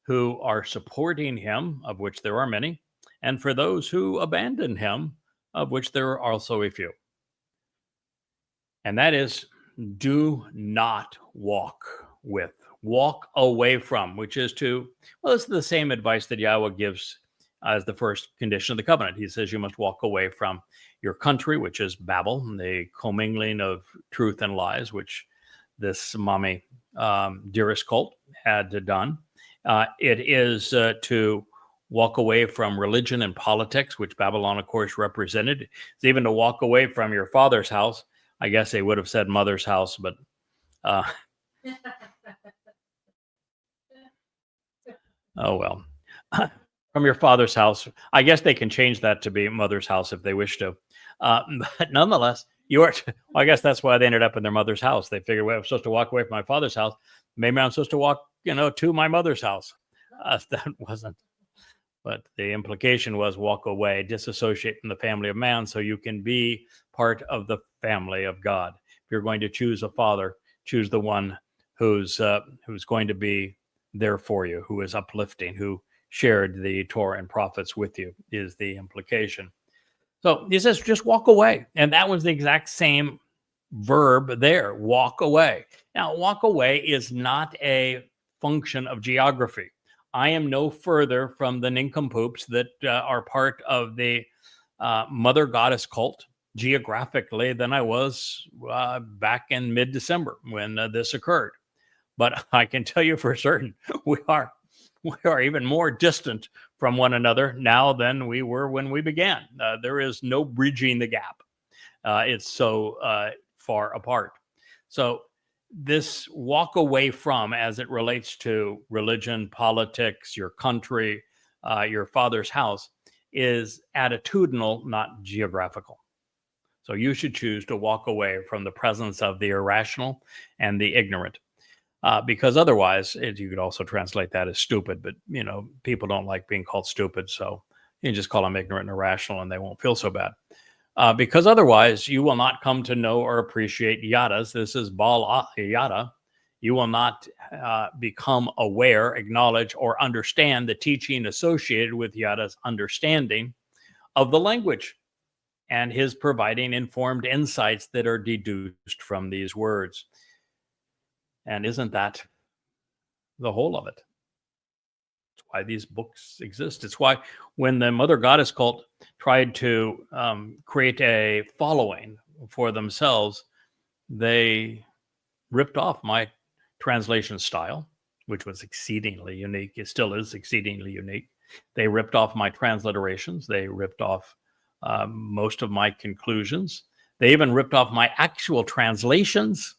who are supporting him, of which there are many, and for those who abandon him, of which there are also a few. And that is, do not walk with, walk away from, which is well, it's the same advice that Yahweh gives as the first condition of the covenant. He says you must walk away from your country, which is Babel, the commingling of truth and lies, which this mommy dearest cult had done. It is to walk away from religion and politics, which Babylon, of course, represented. It's even to walk away from your father's house. I guess they would have said mother's house, but oh well. From your father's house. I guess they can change that to be mother's house if they wish to. But nonetheless, I guess that's why they ended up in their mother's house. They figured, well, I'm supposed to walk away from my father's house. Maybe I'm supposed to walk, to my mother's house. That wasn't. But the implication was walk away, disassociate from the family of man so you can be part of the family of God. If you're going to choose a father, choose the one who's going to be there for you, who is uplifting, who shared the Torah and prophets with you, is the implication. So he says, just walk away. And that was the exact same verb there, walk away. Now, walk away is not a function of geography. I am no further from the nincompoops that are part of the mother goddess cult geographically than I was back in mid-December when this occurred. But I can tell you for certain, we are even more distant from one another now than we were when we began. There is no bridging the gap. It's so far apart. So this walk away from, as it relates to religion, politics, your country, your father's house, is attitudinal, not geographical. So you should choose to walk away from the presence of the irrational and the ignorant. Because otherwise, you could also translate that as stupid, but people don't like being called stupid, so you just call them ignorant and irrational, and they won't feel so bad. Because otherwise, you will not come to know or appreciate yadas. This is Baal yada. You will not become aware, acknowledge, or understand the teaching associated with Yada's understanding of the language and his providing informed insights that are deduced from these words. And isn't that the whole of it? It's why these books exist. It's why when the Mother Goddess cult tried to create a following for themselves, they ripped off my translation style, which was exceedingly unique. It still is exceedingly unique. They ripped off my transliterations. They ripped off most of my conclusions. They even ripped off my actual translations.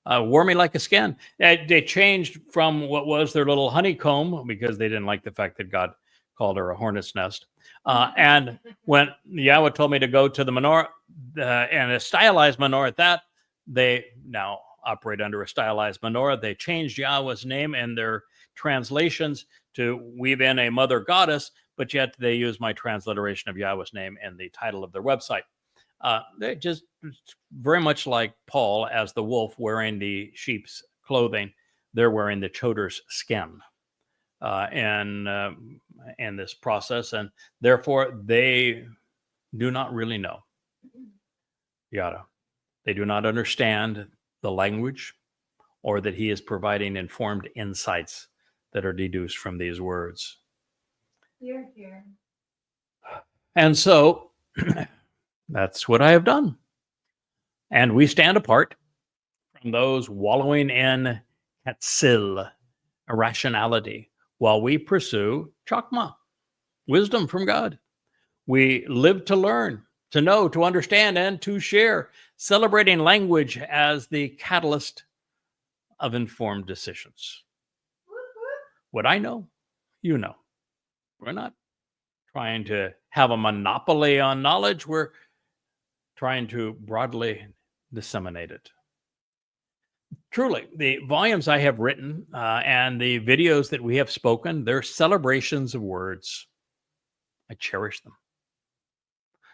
Wore me like a skin. They changed from what was their little honeycomb because they didn't like the fact that God called her a hornet's nest. And when Yahweh told me to go to the menorah and a stylized menorah at that, they now operate under a stylized menorah. They changed Yahweh's name in their translations to weave in a mother goddess, but yet they use my transliteration of Yahweh's name in the title of their website. They just very much like Paul as the wolf wearing the sheep's clothing. They're wearing the Choter's skin in this process, and therefore they do not really know Yada. They do not understand the language, or that he is providing informed insights that are deduced from these words. Hear, hear. And so that's what I have done. And we stand apart from those wallowing in Hetzil, irrationality, while we pursue Chakmah, wisdom from God. We live to learn, to know, to understand, and to share, celebrating language as the catalyst of informed decisions. What I know, you know. We're not trying to have a monopoly on knowledge. We're trying to broadly disseminate it. Truly, the volumes I have written and the videos that we have spoken, they're celebrations of words. I cherish them.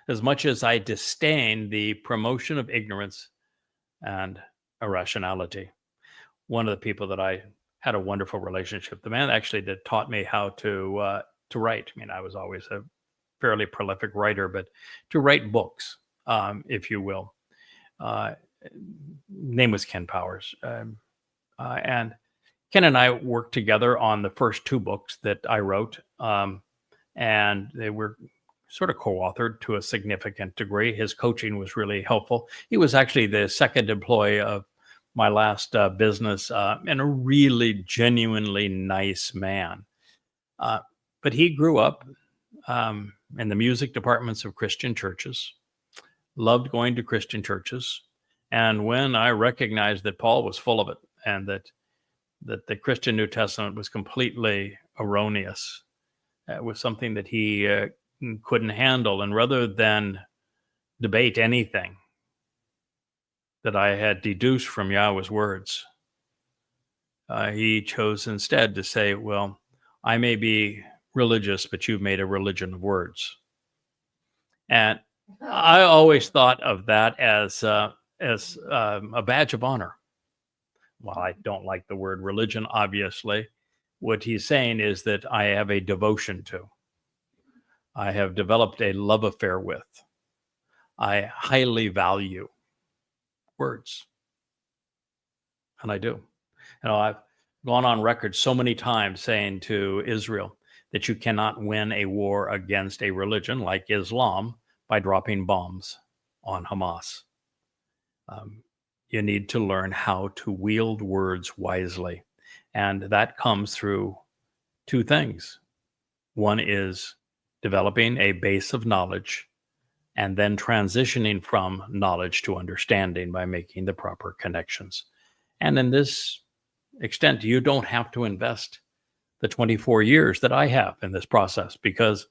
As much as I disdain the promotion of ignorance and irrationality. One of the people that I had a wonderful relationship, the man actually that taught me how to write. I mean, I was always a fairly prolific writer, but to write books, if you will. Uh, Name was Ken Powers. And Ken and I worked together on the first two books that I wrote, and they were sort of co-authored to a significant degree. His coaching was really helpful. He was actually the second employee of my last business, and a really genuinely nice man. But he grew up in the music departments of Christian churches, loved going to Christian churches. And when I recognized that Paul was full of it and that the Christian New Testament was completely erroneous, it was something that he couldn't handle. And rather than debate anything that I had deduced from Yahweh's words, he chose instead to say, well, I may be religious, but you've made a religion of words. And I always thought of that as a badge of honor. Well, I don't like the word religion, obviously. What he's saying is that I have a devotion to. I have developed a love affair with. I highly value words. And I do. I've gone on record so many times saying to Israel that you cannot win a war against a religion like Islam by dropping bombs on Hamas. You need to learn how to wield words wisely. And that comes through two things. One is developing a base of knowledge and then transitioning from knowledge to understanding by making the proper connections. And in this extent, you don't have to invest the 24 years that I have in this process, because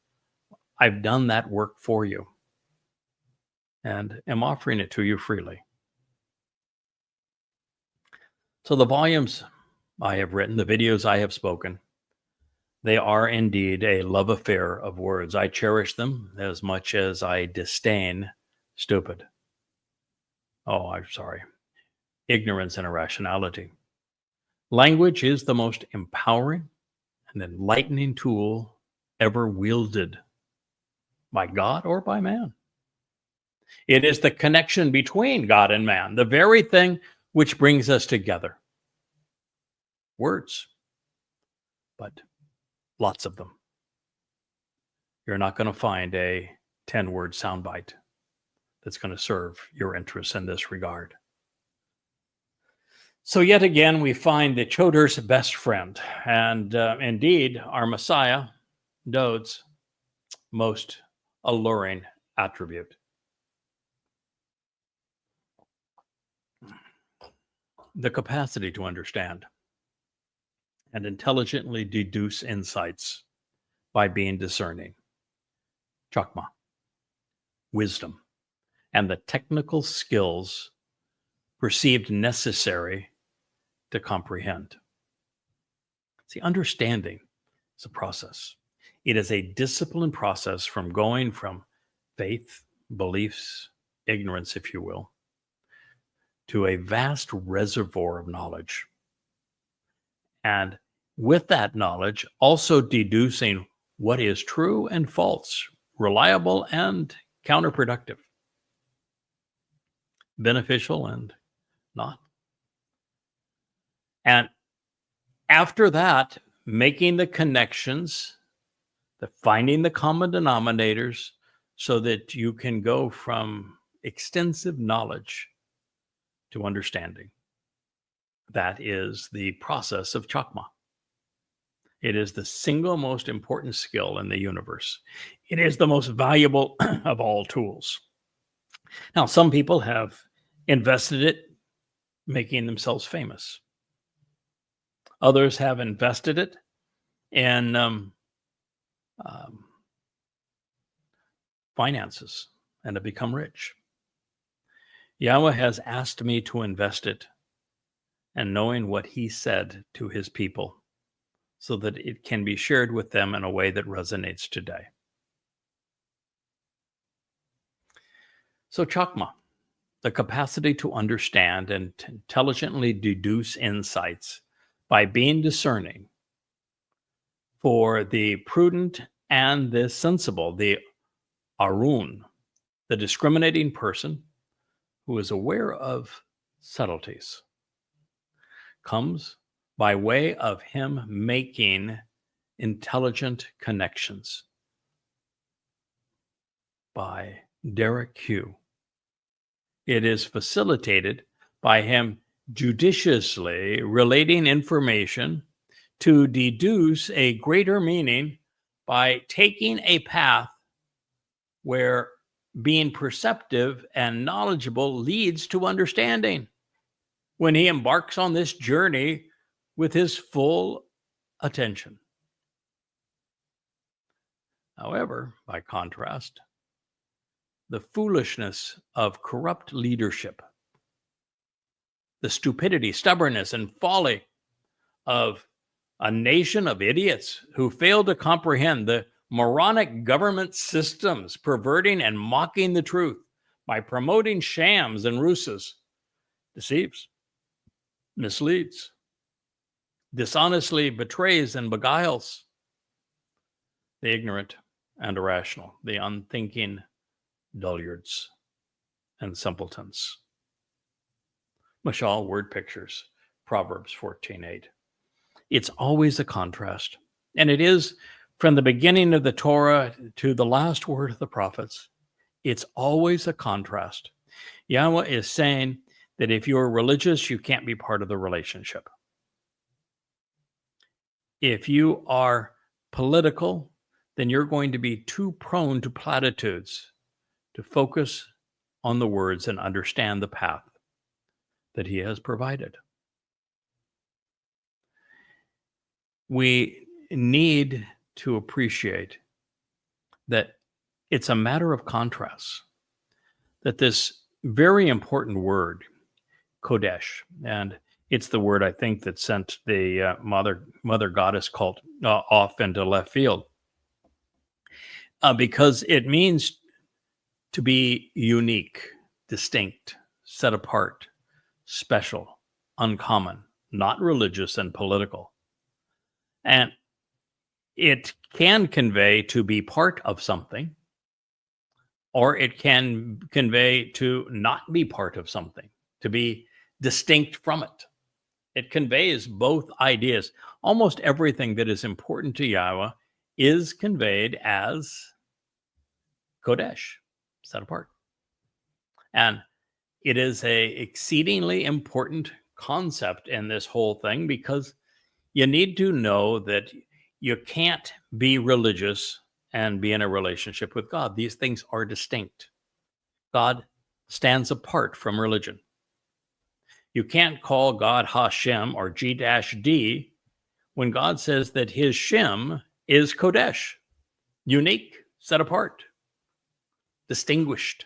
I've done that work for you and am offering it to you freely. So the volumes I have written, the videos I have spoken, they are indeed a love affair of words. I cherish them as much as I disdain stupid. Oh, I'm sorry. Ignorance and irrationality. Language is the most empowering and enlightening tool ever wielded by God or by man. It is the connection between God and man, the very thing which brings us together. Words, but lots of them. You're not going to find a 10-word soundbite that's going to serve your interests in this regard. So yet again, we find the Choter's best friend, and indeed our Messiah, Dode's most alluring attribute. The capacity to understand and intelligently deduce insights by being discerning. Chakmah, wisdom, and the technical skills perceived necessary to comprehend. See, understanding is a process. It is a disciplined process from going from faith, beliefs, ignorance, if you will, to a vast reservoir of knowledge. And with that knowledge, also deducing what is true and false, reliable and counterproductive, beneficial and not. And after that, making the connections, finding the common denominators so that you can go from extensive knowledge to understanding. That is the process of Chakmah. It is the single most important skill in the universe. It is the most valuable of all tools. Now, some people have invested it making themselves famous. Others have invested it in finances and have become rich. Yahweh has asked me to invest it and knowing what he said to his people so that it can be shared with them in a way that resonates today. So Chakmah, the capacity to understand and to intelligently deduce insights by being discerning for the prudent and the sensible, the Arun, the discriminating person who is aware of subtleties, comes by way of him making intelligent connections. By Derek Q. It is facilitated by him judiciously relating information to deduce a greater meaning by taking a path where being perceptive and knowledgeable leads to understanding. When he embarks on this journey with his full attention. However, by contrast, the foolishness of corrupt leadership, the stupidity, stubbornness, and folly of a nation of idiots who fail to comprehend the moronic government systems perverting and mocking the truth by promoting shams and ruses, deceives, misleads, dishonestly betrays and beguiles the ignorant and irrational, the unthinking dullards and simpletons. Mashal, word pictures, Proverbs 14:8. It's always a contrast. And it is from the beginning of the Torah to the last word of the prophets. It's always a contrast. Yahweh is saying that if you're religious, you can't be part of the relationship. If you are political, then you're going to be too prone to platitudes to focus on the words and understand the path that he has provided. We need to appreciate that it's a matter of contrast, that this very important word, Kodesh, and it's the word I think that sent the mother goddess cult off into left field, because it means to be unique, distinct, set apart, special, uncommon, not religious and political. And it can convey to be part of something, or it can convey to not be part of something, to be distinct from it. It conveys both ideas. Almost everything that is important to Yahweh is conveyed as Kodesh, set apart. And it is a exceedingly important concept in this whole thing, because you need to know that you can't be religious and be in a relationship with God. These things are distinct. God stands apart from religion. You can't call God Hashem or G-D when God says that his Shem is Kodesh, unique, set apart, distinguished.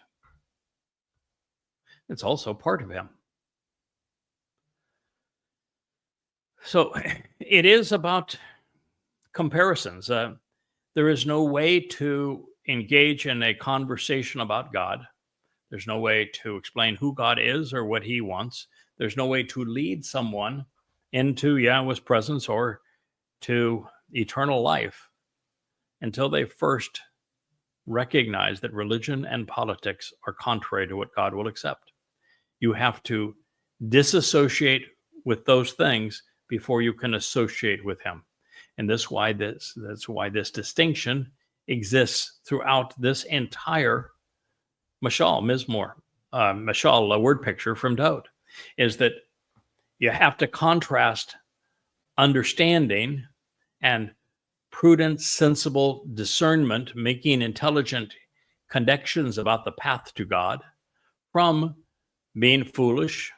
It's also part of him. So it is about comparisons. There is no way to engage in a conversation about God. There's no way to explain who God is or what he wants. There's no way to lead someone into Yahweh's presence or to eternal life until they first recognize that religion and politics are contrary to what God will accept. You have to disassociate with those things before you can associate with him. And that's why this distinction exists throughout this entire Mashal, Mizmor, Mashal, a word picture from Dowd, is that you have to contrast understanding and prudent, sensible discernment, making intelligent connections about the path to God, from being foolish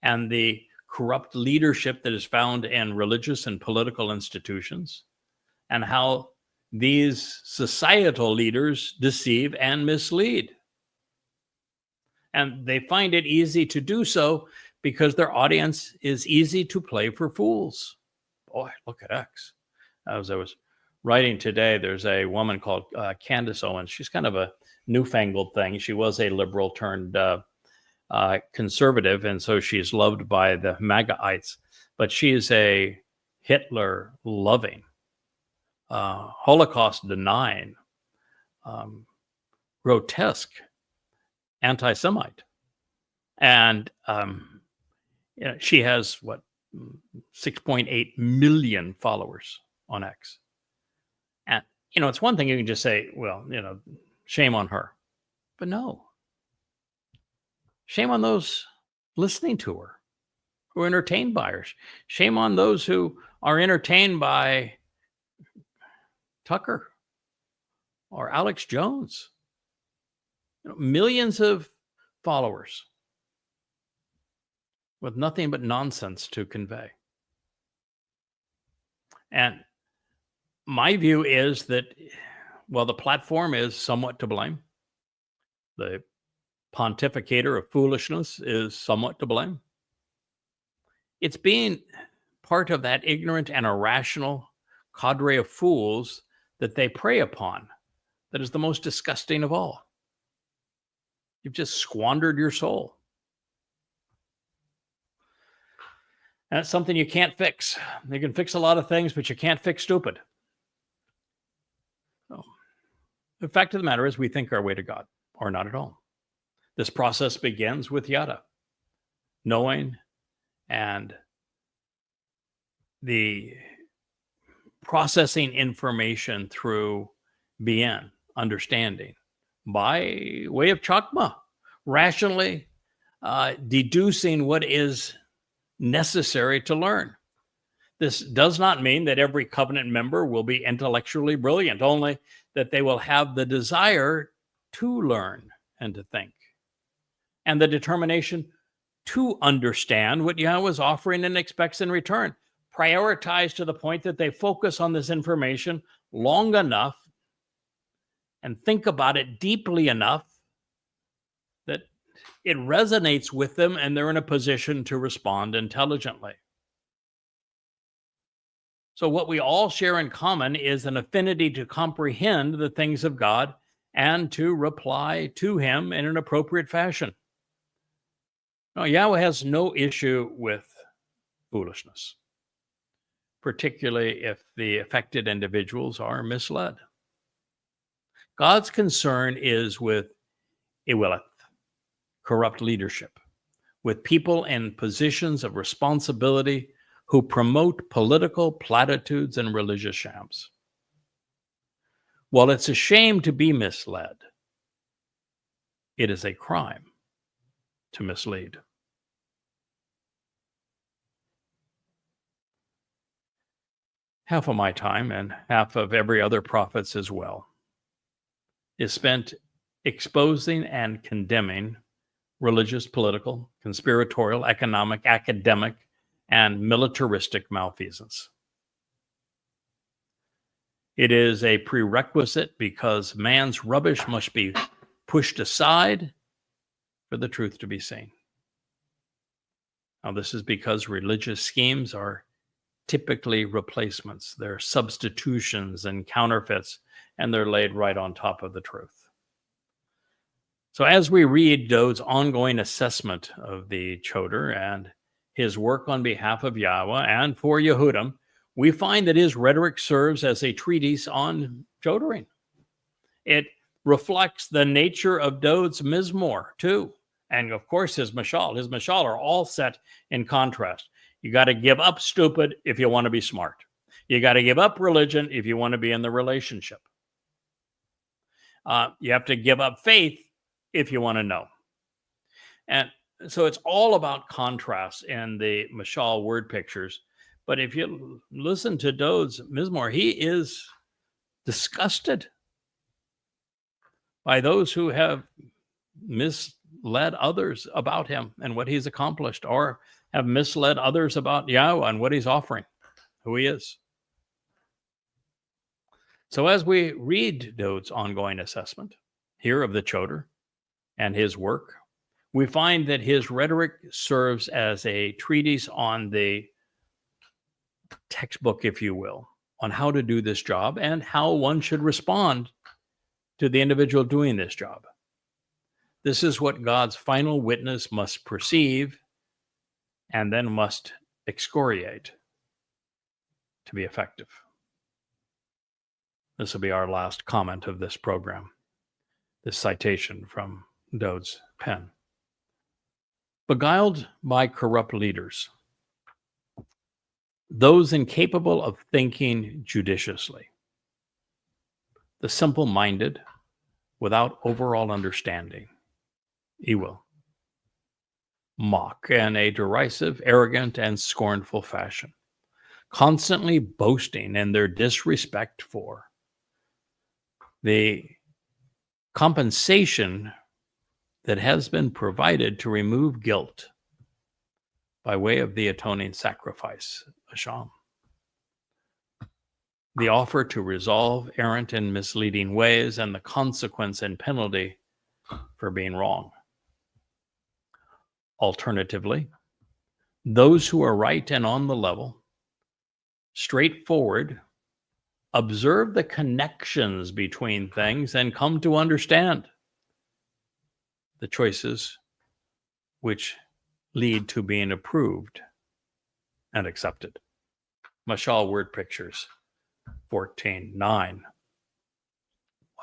and the corrupt leadership that is found in religious and political institutions, and how these societal leaders deceive and mislead. And they find it easy to do so because their audience is easy to play for fools. Boy, look at X. As I was writing today, there's a woman called Candace Owens. She's kind of a newfangled thing. She was a liberal turned conservative, and so she's loved by the MAGAites. But she is a Hitler-loving, Holocaust-denying, grotesque anti-Semite. And she has, 6.8 million followers on X. And, it's one thing you can just say, well, shame on her. But no. Shame on those listening to her, who are entertained by her. Shame on those who are entertained by Tucker or Alex Jones. Millions of followers with nothing but nonsense to convey. And my view is that, the platform is somewhat to blame. The pontificator of foolishness is somewhat to blame. It's being part of that ignorant and irrational cadre of fools that they prey upon that is the most disgusting of all. You've just squandered your soul. And it's something you can't fix. You can fix a lot of things, but you can't fix stupid. So, the fact of the matter is we think our way to God, or not at all. This process begins with yada, knowing and the processing information through bien, understanding, by way of Chakmah, rationally deducing what is necessary to learn. This does not mean that every covenant member will be intellectually brilliant, only that they will have the desire to learn and to think, and the determination to understand what Yahweh is offering and expects in return. Prioritize to the point that they focus on this information long enough and think about it deeply enough that it resonates with them and they're in a position to respond intelligently. So what we all share in common is an affinity to comprehend the things of God and to reply to him in an appropriate fashion. Now, Yahweh has no issue with foolishness, particularly if the affected individuals are misled. God's concern is with Iwilith, corrupt leadership, with people in positions of responsibility who promote political platitudes and religious shams. While it's a shame to be misled, it is a crime to mislead. Half of my time, and half of every other prophet's as well, is spent exposing and condemning religious, political, conspiratorial, economic, academic, and militaristic malfeasance. It is a prerequisite because man's rubbish must be pushed aside for the truth to be seen. Now, this is because religious schemes are typically replacements. They're substitutions and counterfeits, and they're laid right on top of the truth. So as we read Dode's ongoing assessment of the Choter and his work on behalf of Yahweh and for Yehudim, we find that his rhetoric serves as a treatise on Chotering. It reflects the nature of Dode's Mizmor, too. And of course, his Mashal. His Mashal are all set in contrast. You got to give up stupid if you want to be smart. You got to give up religion if you want to be in the relationship. You have to give up faith if you want to know. And so it's all about contrast in the Mashal word pictures. But if you listen to Dode's Mizmor, he is disgusted by those who have misled others about him and what he's accomplished, or have misled others about Yahweh and what he's offering, who he is. So as we read Dode's ongoing assessment here of the Choter and his work, we find that his rhetoric serves as a treatise on the textbook, if you will, on how to do this job and how one should respond to the individual doing this job. This is what God's final witness must perceive and then must excoriate to be effective. This will be our last comment of this program, this citation from Dode's pen. Beguiled by corrupt leaders, those incapable of thinking judiciously, the simple-minded without overall understanding, he will mock in a derisive, arrogant, and scornful fashion, constantly boasting in their disrespect for the compensation that has been provided to remove guilt by way of the atoning sacrifice, Asham. The offer to resolve errant and misleading ways and the consequence and penalty for being wrong. Alternatively, those who are right and on the level, straightforward, observe the connections between things and come to understand the choices which lead to being approved and accepted. Mashal Word Pictures 14:9.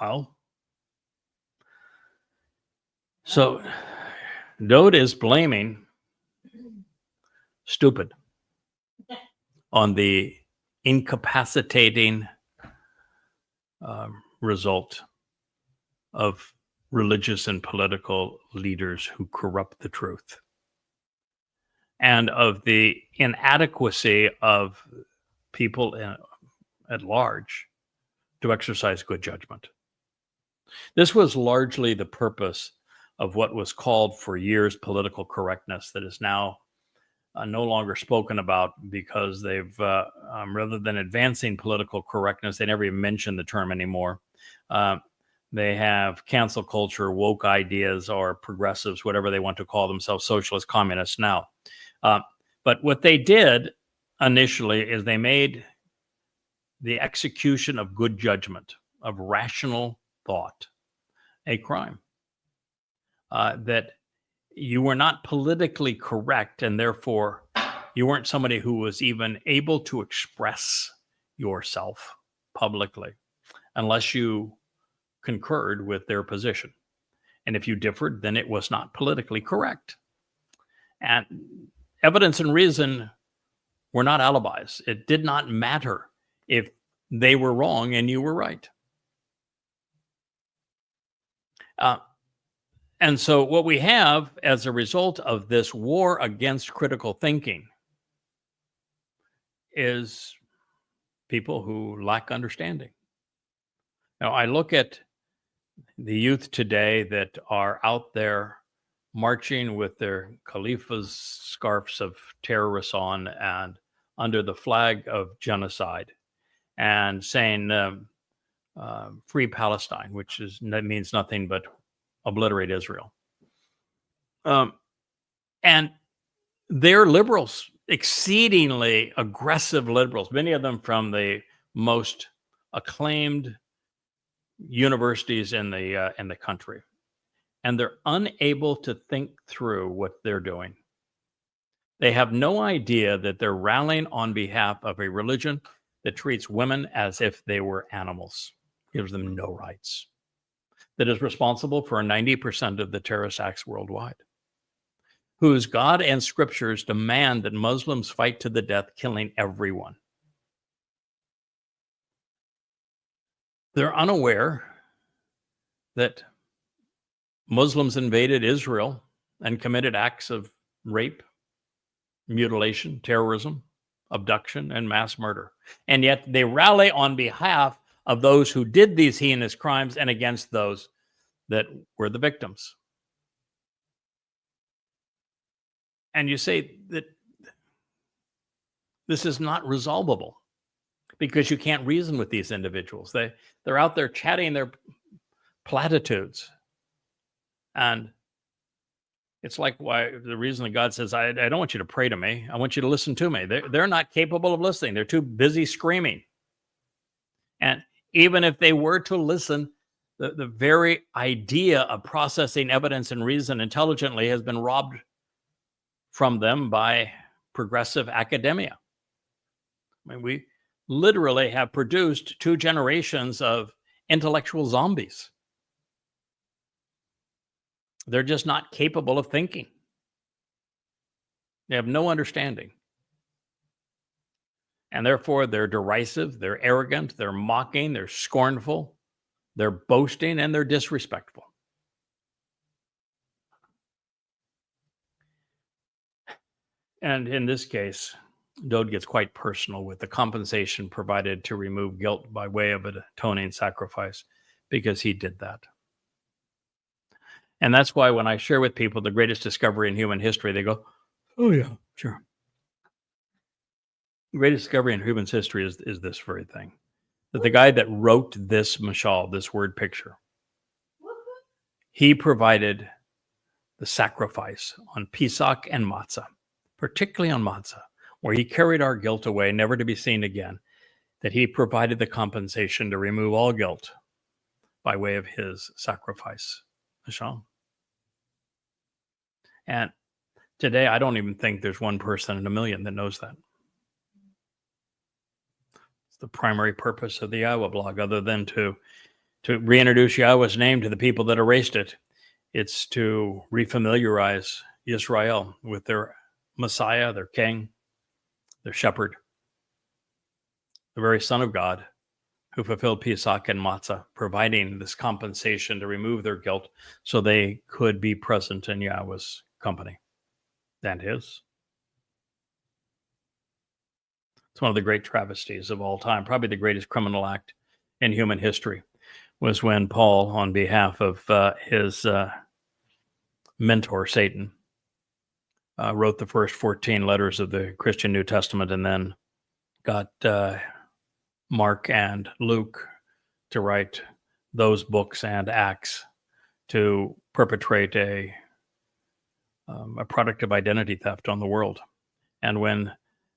Well, so Dode is blaming stupid on the incapacitating result of religious and political leaders who corrupt the truth, and of the inadequacy of people at large to exercise good judgment. This was largely the purpose of what was called for years political correctness, that is now no longer spoken about, because they've, rather than advancing political correctness, they never even mention the term anymore. They have cancel culture, woke ideas, or progressives, whatever they want to call themselves, socialist, communists now. But what they did initially is they made the execution of good judgment, of rational thought, a crime. That you were not politically correct, and therefore you weren't somebody who was even able to express yourself publicly unless you concurred with their position. And if you differed, then it was not politically correct. And evidence and reason were not alibis. It did not matter if they were wrong and you were right. And so what we have as a result of this war against critical thinking is people who lack understanding. Now, I look at the youth today that are out there marching with their Khalifa's scarves of terrorists on and under the flag of genocide and saying free Palestine, that means nothing but obliterate Israel. And they're liberals, exceedingly aggressive liberals, many of them from the most acclaimed universities in the country. And they're unable to think through what they're doing. They have no idea that they're rallying on behalf of a religion that treats women as if they were animals, gives them no rights, that is responsible for 90% of the terrorist acts worldwide, whose God and scriptures demand that Muslims fight to the death, killing everyone. They're unaware that Muslims invaded Israel and committed acts of rape, mutilation, terrorism, abduction, and mass murder. And yet they rally on behalf of those who did these heinous crimes and against those that were the victims. And you say that this is not resolvable because you can't reason with these individuals. They're out there chatting their platitudes. And it's like the reason that God says, I don't want you to pray to me. I want you to listen to me. They're not capable of listening. They're too busy screaming. And even if they were to listen, The very idea of processing evidence and reason intelligently has been robbed from them by progressive academia. I mean, we literally have produced 2 generations of intellectual zombies. They're just not capable of thinking. They have no understanding. And therefore, they're derisive, they're arrogant, they're mocking, they're scornful, they're boasting, and they're disrespectful. And in this case, Dode gets quite personal with the compensation provided to remove guilt by way of an atoning sacrifice, because he did that. And that's why when I share with people the greatest discovery in human history, they go, "Oh yeah, sure." The greatest discovery in human history is this very thing. That the guy that wrote this mashal, this word picture, he provided the sacrifice on Pesach and Matzah, particularly on Matzah, where he carried our guilt away, never to be seen again, that he provided the compensation to remove all guilt by way of his sacrifice, mashal. And today, I don't even think there's 1 person in a million that knows that. It's the primary purpose of the Yahweh blog, other than to reintroduce Yahweh's name to the people that erased it. It's to refamiliarize Israel with their Messiah, their King, their Shepherd, the very Son of God, who fulfilled Pesach and Matzah, providing this compensation to remove their guilt so they could be present in Yahweh's company and his. It's one of the great travesties of all time. Probably the greatest criminal act in human history was when Paul, on behalf of his mentor, Satan, wrote the first 14 letters of the Christian New Testament, and then got Mark and Luke to write those books and Acts to perpetrate a product of identity theft on the world. And when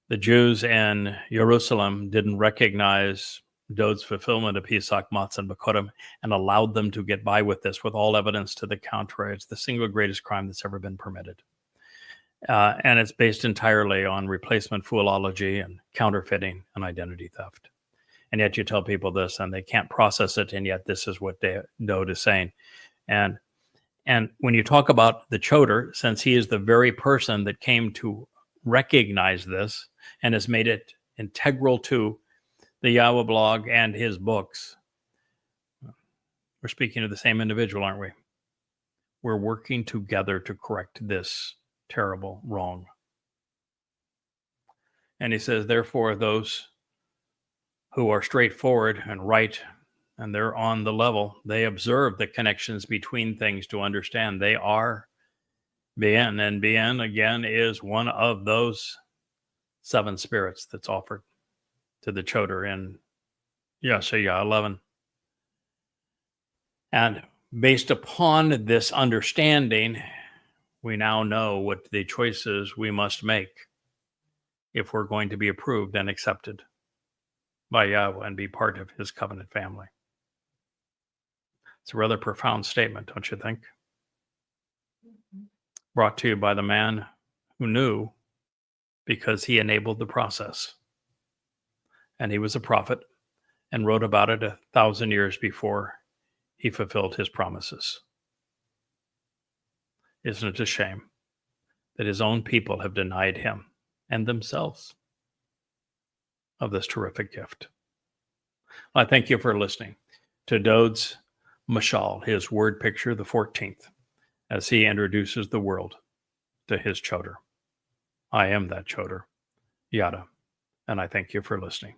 the Jews in Jerusalem didn't recognize Dode's fulfillment of Pesach, Matzah, and Bakodim, and allowed them to get by with this with all evidence to the contrary, it's the single greatest crime that's ever been permitted. And it's based entirely on replacement foolology and counterfeiting and identity theft. And yet you tell people this and they can't process it, and yet this is what Dode is saying. And when you talk about the Choter, since he is the very person that came to recognize this and has made it integral to the Yahweh blog and his books, we're speaking of the same individual, aren't we? We're working together to correct this terrible wrong. And he says, therefore, those who are straightforward and right, and they're on the level, they observe the connections between things to understand they are Bien. And Bien, again, is one of those 7 spirits that's offered to the Choter in Yeshaya 11. And based upon this understanding, we now know what the choices we must make if we're going to be approved and accepted by Yahweh and be part of his covenant family. It's a rather profound statement, don't you think? Brought to you by the man who knew, because he enabled the process. And he was a prophet and wrote about it 1,000 years before he fulfilled his promises. Isn't it a shame that his own people have denied him and themselves of this terrific gift? I thank you for listening to Dode's Mashal, his word picture, the 14th, as he introduces the world to his Choter. I am that Choter, Yada, and I thank you for listening.